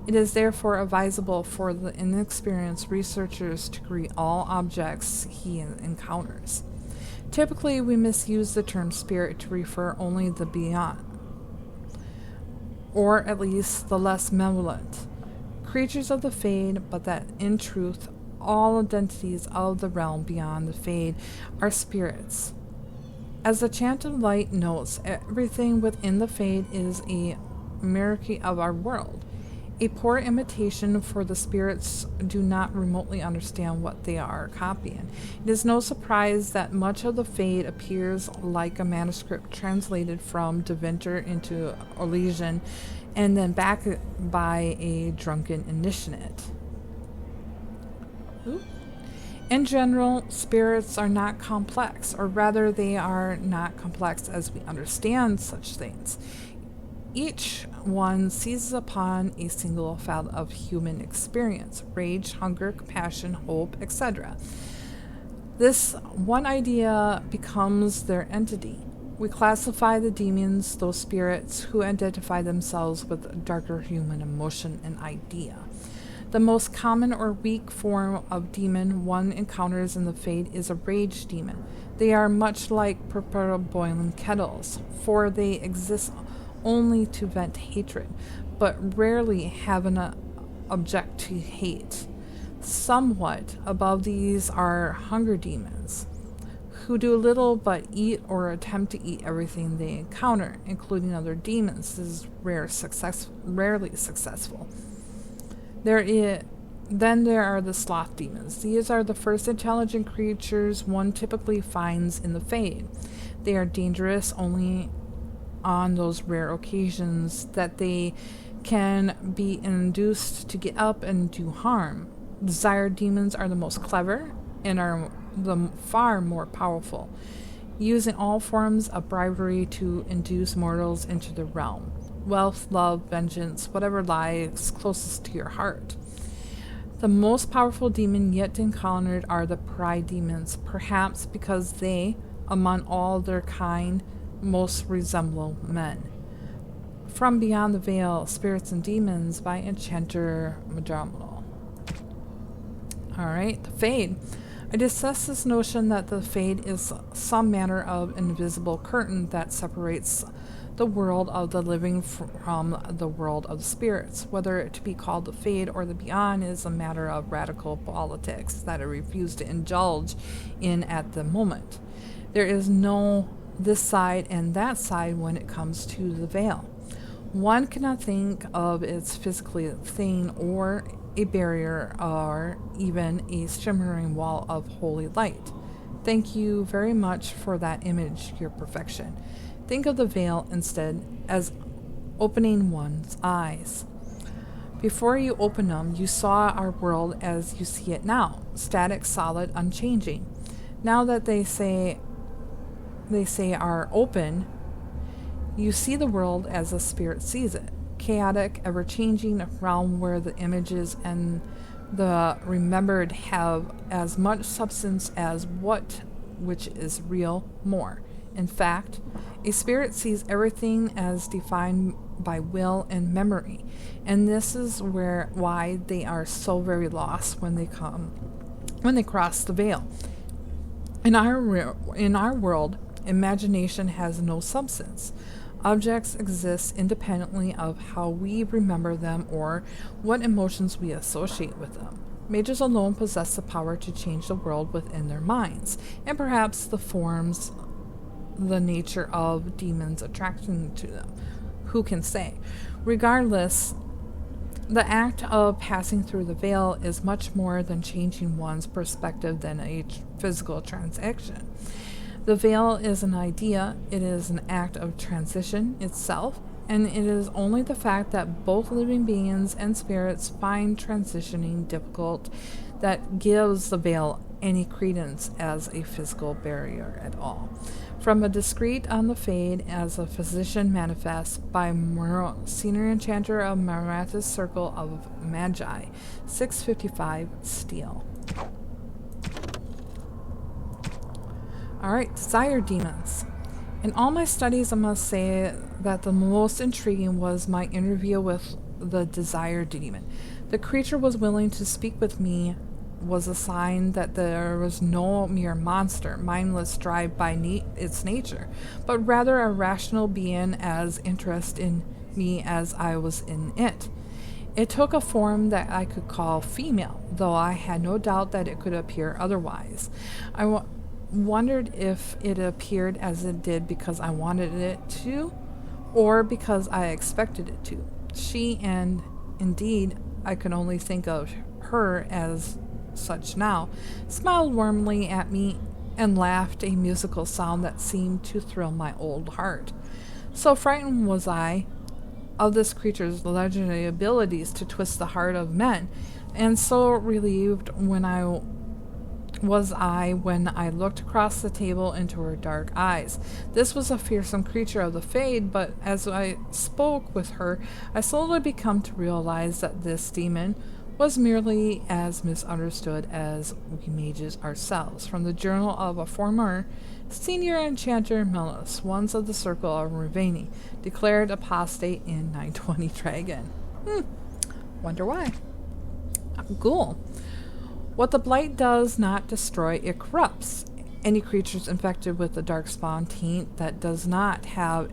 It is therefore advisable for the inexperienced researchers to greet all objects he encounters. Typically, we misuse the term spirit to refer only the beyond, or at least the less malevolent creatures of the Fade, but that in truth all identities of the realm beyond the Fade are spirits. As the Chant of Light notes, everything within the Fade is a mimicry of our world, a poor imitation, for the spirits do not remotely understand what they are copying. It is no surprise that much of the Fade appears like a manuscript translated from Deventer into Origins and then back by a drunken initiate. Ooh. In general, spirits are not complex, or rather they are not complex as we understand such things. Each one seizes upon a single fact of human experience: rage, hunger, compassion, hope, etc. This one idea becomes their entity. We classify the demons, those spirits who identify themselves with darker human emotion and idea. The most common or weak form of demon one encounters in the Fade is a rage demon. They are much like perpetual boiling kettles, for they exist only to vent hatred, but rarely have an object to hate. Somewhat above these are hunger demons, who do little but eat or attempt to eat everything they encounter, including other demons. This is rarely successful. Then there are the sloth demons. These are the first intelligent creatures one typically finds in the Fade. They are dangerous only on those rare occasions that they can be induced to get up and do harm. Desire demons are the most clever and are the far more powerful, using all forms of bribery to induce mortals into the realm. Wealth, love, vengeance, whatever lies closest to your heart. The most powerful demon yet encountered are the pride demons, perhaps because they, among all their kind, most resemble men. From Beyond the Veil, Spirits and Demons by Enchanter Madramal. Alright, the Fade. I discussed this notion that the Fade is some manner of invisible curtain that separates the world of the living from the world of the spirits. Whether it to be called the Fade or the Beyond is a matter of radical politics that I refuse to indulge in at the moment. There is no this side and that side when it comes to the veil. One cannot think of its physically a thing or a barrier or even a shimmering wall of holy light. Thank you very much for that image, your perfection. Think of the veil instead as opening one's eyes. Before you open them, you saw our world as you see it now, static, solid, unchanging. Now that they say are open, you see the world as a spirit sees it. Chaotic, ever-changing, a realm where the images and the remembered have as much substance as which is real more. In fact, a spirit sees everything as defined by will and memory, and this is why they are so very lost when they cross the veil. In our world, imagination has no substance. Objects exist independently of how we remember them or what emotions we associate with them. Mages alone possess the power to change the world within their minds, and perhaps the forms, the nature of demons attracting to them. Who can say? Regardless, the act of passing through the veil is much more than changing one's perspective than a physical transaction. The veil is an idea, it is an act of transition itself, and it is only the fact that both living beings and spirits find transitioning difficult that gives the veil any credence as a physical barrier at all. From a discreet on the Fade as a physician manifest by Senior Enchanter of Marathas Circle of Magi, 655 steel. Alright, Desire Demons. In all my studies, I must say that the most intriguing was my interview with the Desire Demon. The creature was willing to speak with me was a sign that there was no mere monster, mindless drive by its nature, but rather a rational being as interested in me as I was in it. It took a form that I could call female, though I had no doubt that it could appear otherwise. I wondered if it appeared as it did because I wanted it to, or because I expected it to. She, and indeed I could only think of her as such now, smiled warmly at me and laughed a musical sound that seemed to thrill my old heart. So frightened was I of this creature's legendary abilities to twist the heart of men, and so relieved when I looked across the table into her dark eyes. This was a fearsome creature of the Fade, but as I spoke with her, I slowly became to realize that this demon was merely as misunderstood as we mages ourselves. From the journal of a former Senior Enchanter Melis, once of the Circle of Reveni, declared apostate in 920 Dragon. Wonder why. Ghoul. What the blight does not destroy, it corrupts. Any creatures infected with the darkspawn taint that does not have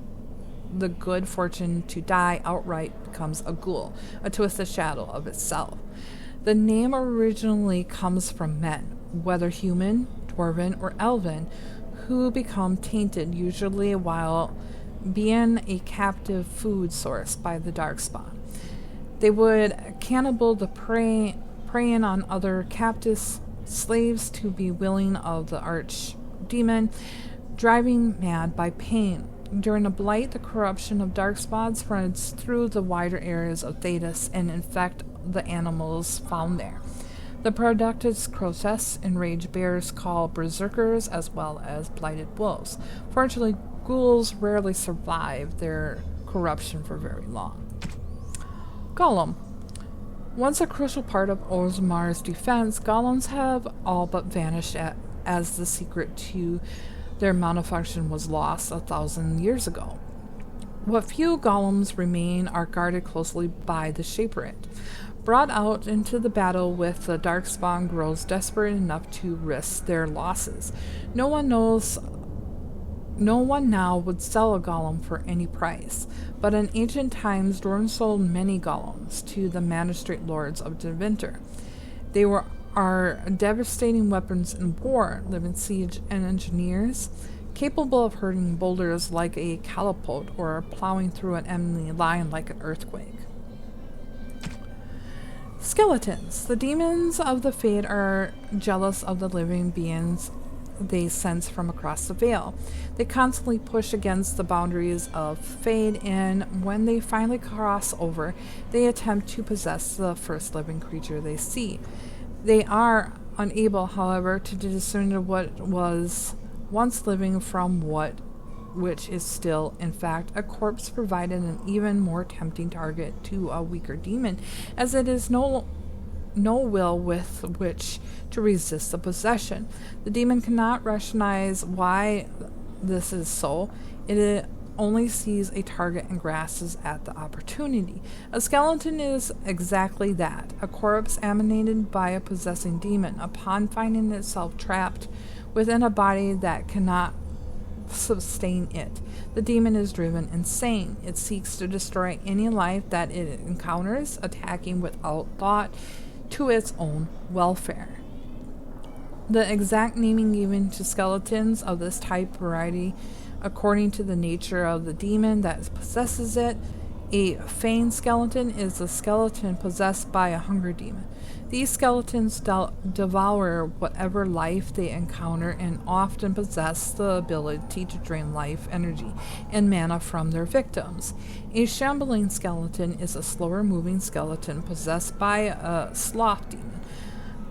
the good fortune to die outright becomes a ghoul, a twisted shadow of itself. The name originally comes from men, whether human, dwarven, or elven, who become tainted, usually while being a captive food source by the darkspawn. They would cannibal the preying on other captive slaves to be willing of the archdemon, driving mad by pain. During a blight, the corruption of darkspawn spreads through the wider areas of Thedas and infect the animals found there. The productive Crotes enraged bears call berserkers as well as blighted wolves. Fortunately, ghouls rarely survive their corruption for very long. Golem. Once a crucial part of Orzamar's defense, golems have all but vanished as the secret to their malfunction was lost 1,000 years ago. What few golems remain are guarded closely by the Shaperate. Brought out into the battle with the darkspawn grows desperate enough to risk their losses. No one now would sell a golem for any price, but in ancient times Dorn sold many golems to the magistrate lords of Deventer. They are devastating weapons in war, living siege and engineers, capable of hurting boulders like a catapult or plowing through an enemy line like an earthquake. Skeletons. The demons of the Fade are jealous of the living beings they sense from across the veil. They constantly push against the boundaries of Fade, and when they finally cross over, they attempt to possess the first living creature they see. They are unable, however, to discern what was once living from which is still, in fact, a corpse, provided an even more tempting target to a weaker demon, as it is no will with which to resist the possession. The demon cannot rationalize why this is so. It only sees a target and grasps at the opportunity. A skeleton is exactly that, a corpse animated by a possessing demon. Upon finding itself trapped within a body that cannot sustain it, the demon is driven insane. It seeks to destroy any life that it encounters, attacking without thought to its own welfare. The exact naming given to skeletons of this type variety according to the nature of the demon that possesses it. A feigned skeleton is a skeleton possessed by a hunger demon. These skeletons devour whatever life they encounter and often possess the ability to drain life energy and mana from their victims. A shambling skeleton is a slower moving skeleton possessed by a sloth demon,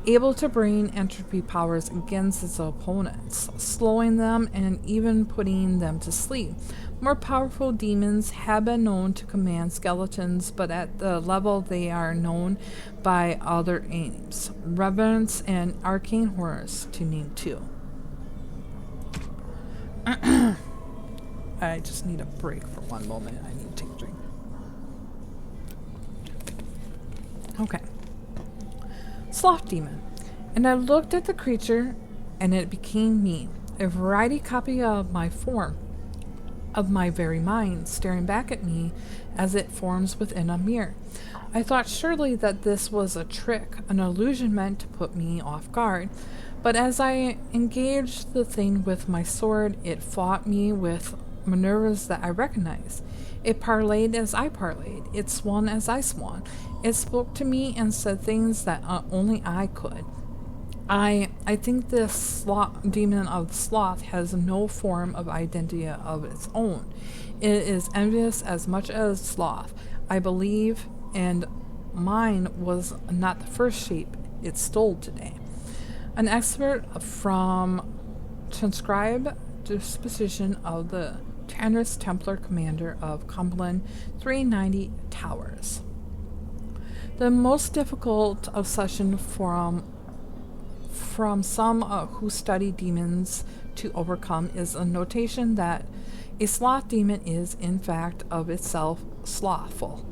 able to bring entropy powers against its opponents, slowing them and even putting them to sleep. More powerful demons have been known to command skeletons, but at the level they are known by other names, reverence and arcane horrors, to name two. I just need a break for one moment. I need to take a drink. Okay. Sloth demon. And I looked at the creature, and it became me, a variety copy of my form, of my very mind, staring back at me as it forms within a mirror. I thought surely that this was a trick, an illusion meant to put me off guard. But as I engaged the thing with my sword, it fought me with maneuvers that I recognized. It parlayed as I parlayed. It swung as I swung. It spoke to me and said things that only I could. I think this demon of sloth has no form of identity of its own. It is envious as much as sloth, I believe, and mine was not the first shape it stole today. An expert from transcribe disposition of the Tanner's Templar commander of Cumberland 390 Towers. The most difficult obsession from some who study demons to overcome is a notation that a sloth demon is, in fact, of itself slothful.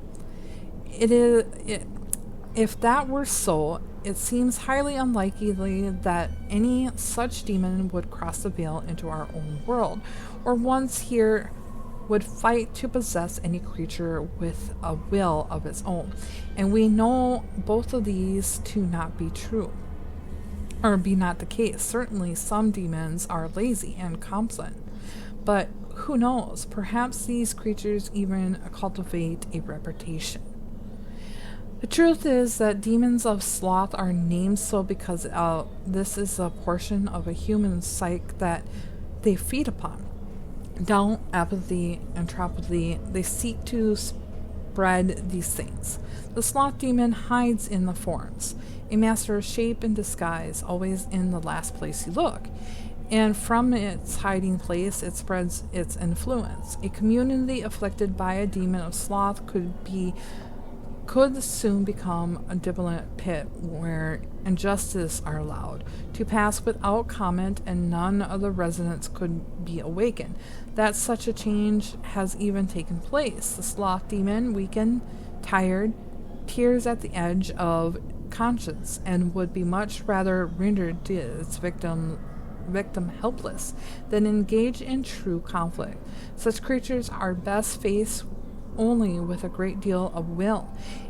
If that were so, it seems highly unlikely that any such demon would cross the veil into our own world, or once here would fight to possess any creature with a will of its own. And we know both of these to not be true, or be not the case. Certainly some demons are lazy and confident, but who knows, perhaps these creatures even cultivate a reputation. The truth is that demons of sloth are named so because this is a portion of a human psyche that they feed upon. Doubt, apathy, entropy, they seek to spread these things. The sloth demon hides in the forms, a master of shape and disguise, always in the last place you look. And from its hiding place, it spreads its influence. A community afflicted by a demon of sloth could soon become a desolate pit where injustice are allowed to pass without comment, and none of the residents could be awakened. That such a change has even taken place. The sloth demon, weakened, tired, tears at the edge of conscience, and would be much rather rendered to its victim helpless than engage in true conflict. Such creatures are best faced only with a great deal of will,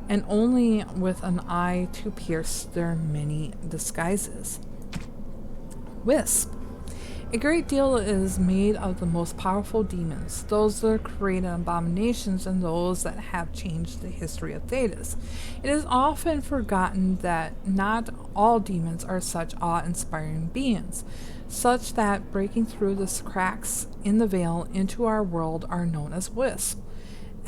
and only with an eye to pierce their many disguises. Wisp. A great deal is made of the most powerful demons, those that create abominations and those that have changed the history of Thedas. It is often forgotten that not all demons are such awe-inspiring beings, such that breaking through the cracks in the veil into our world are known as wisps.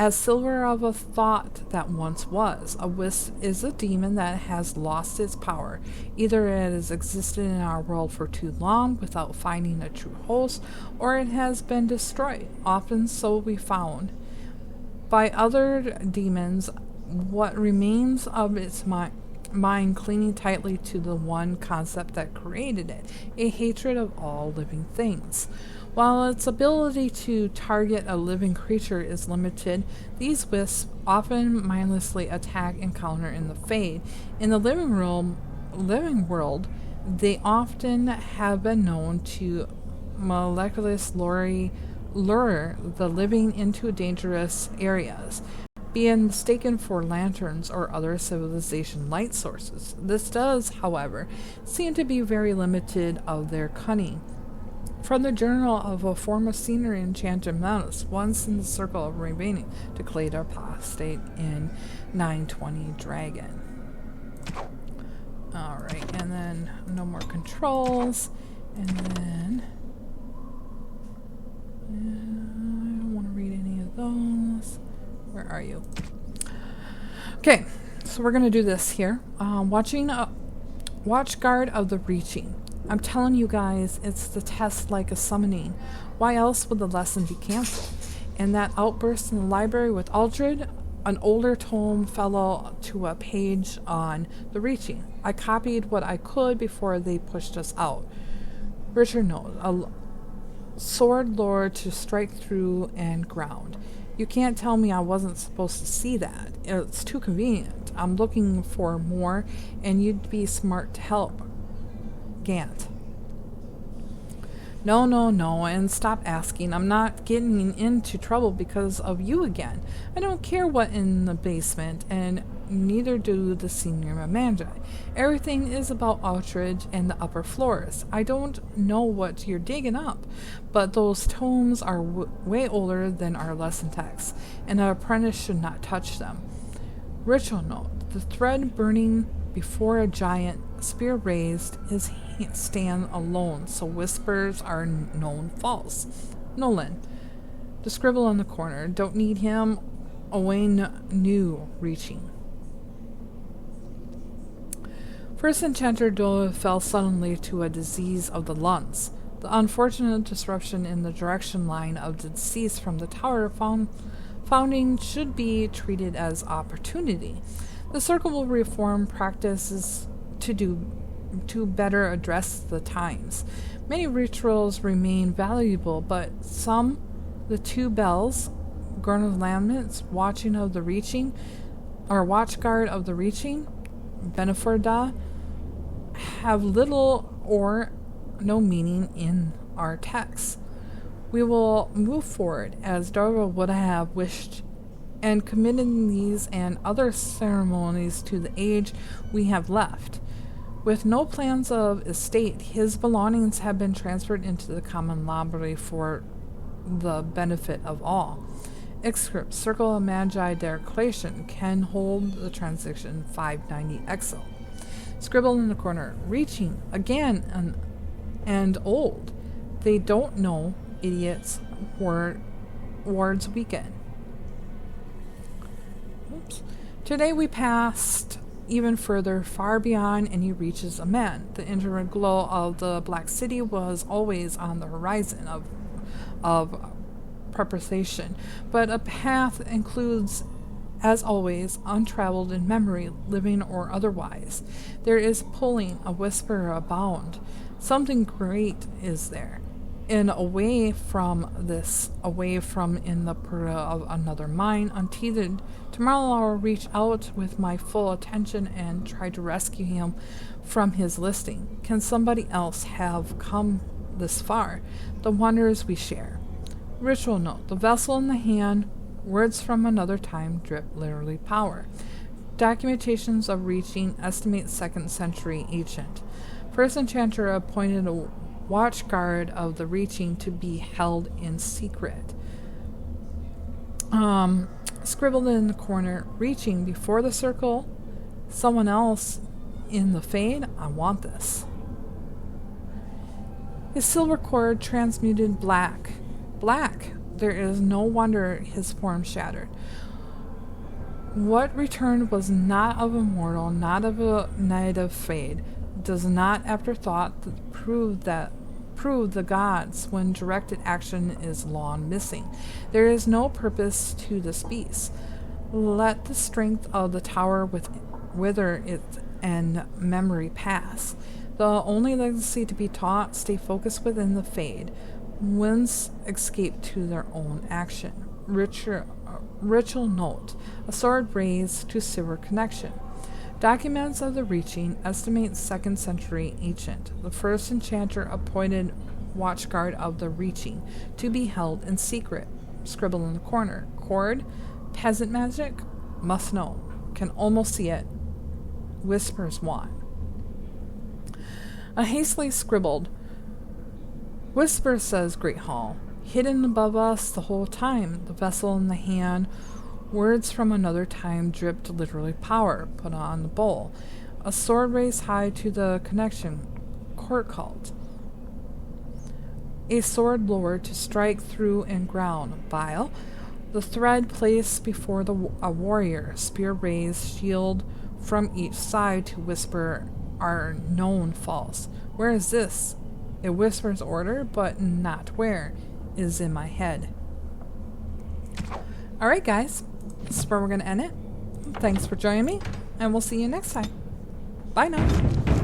As silver of a thought that once was, a wisp is a demon that has lost its power. Either it has existed in our world for too long without finding a true host, or it has been destroyed, often so we found, by other demons. What remains of its mind clinging tightly to the one concept that created it, a hatred of all living things. While its ability to target a living creature is limited, these wisps often mindlessly attack and counter in the fade. In the living world, they often have been known to miraculously lure the living into dangerous areas, being mistaken for lanterns or other civilization light sources. This does, however, seem to be very limited of their cunning. From the journal of a former senior enchanted Manus, once in the circle of Raveni, declared apostate in 920 Dragon. Alright, and then no more controls, and then I don't want to read any of those. Where are you? Okay, so we're going to do this here. Watchguard of the Reaching. I'm telling you guys, it's the test like a summoning. Why else would the lesson be cancelled? And that outburst in the library with Aldred, an older tome fell to a page on the Reaching. I copied what I could before they pushed us out. Richard knows. A sword lord to strike through and ground. You can't tell me I wasn't supposed to see that. It's too convenient. I'm looking for more, and you'd be smart to help. Gant. No, and stop asking. I'm not getting into trouble because of you again. I don't care what in the basement, and neither do the senior magi. Everything is about Aldridge and the upper floors. I don't know what you're digging up, but those tomes are way older than our lesson texts, and an apprentice should not touch them. Ritual note. The thread burning before a giant, spear raised, his stand alone, so whispers are known false. Nolan. The scribble on the corner. Don't need him. Owain knew Reaching. First enchanter Dole fell suddenly to a disease of the lungs. The unfortunate disruption in the direction line of the deceased from the tower founding should be treated as opportunity. The circle will reform practices to better address the times. Many rituals remain valuable, but some, the two bells, Gornal Laments, watching of the Reaching, or watchguard of the Reaching, Beneforda, have little or no meaning in our texts. We will move forward as Darva would have wished, and committing these and other ceremonies to the age we have left. With no plans of estate, his belongings have been transferred into the common library for the benefit of all. Excerpt, Circle of Magi Declaration can hold the transaction 590 Exo. Scribble in the corner, Reaching, again, and old. They don't know, idiots. wards weaken. Oops. Today we passed even further, far beyond any reaches of man. The inner glow of the Black City was always on the horizon of preparation, but a path includes, as always, untraveled in memory, living or otherwise. There is pulling, a whisper abound. Something great is there. And away from this, away from in the pura of another mind, untethered, tomorrow I'll reach out with my full attention and try to rescue him from his listing. Can somebody else have come this far? The wonders we share. Ritual note. The vessel in the hand, words from another time, drip literally power. Documentations of reaching, estimate 2nd century ancient. First enchanter appointed a watch guard of the reaching to be held in secret. Scribbled in the corner, reaching before the circle, someone else in the fade. I want this. His silver cord transmuted black. Black. There is no wonder his form shattered. What returned was not of a mortal, not of a knight of fade. Does not afterthought prove the gods when directed action is long missing. There is no purpose to this beast. Let the strength of the tower wither it and memory pass. The only legacy to be taught, stay focused within the fade. Winds escape to their own action. Ritual note. A sword raised to silver connection. Documents of the reaching, estimate 2nd century ancient. The first enchanter appointed watchguard of the reaching, to be held in secret. Scribble in the corner. Cord, peasant magic, must know. Can almost see it. Whispers want. A hastily scribbled. Whisper, says Great Hall. Hidden above us the whole time, the vessel in the hand. Words from another time dripped literally power, put on the bowl. A sword raised high to the connection, court called. A sword lowered to strike through and ground, vile. The thread placed before a warrior, spear raised, shield from each side to whisper our known false. Where is this? It whispers order, but not where, is in my head. Alright guys, this is where we're going to end it. Thanks for joining me, and we'll see you next time. Bye now.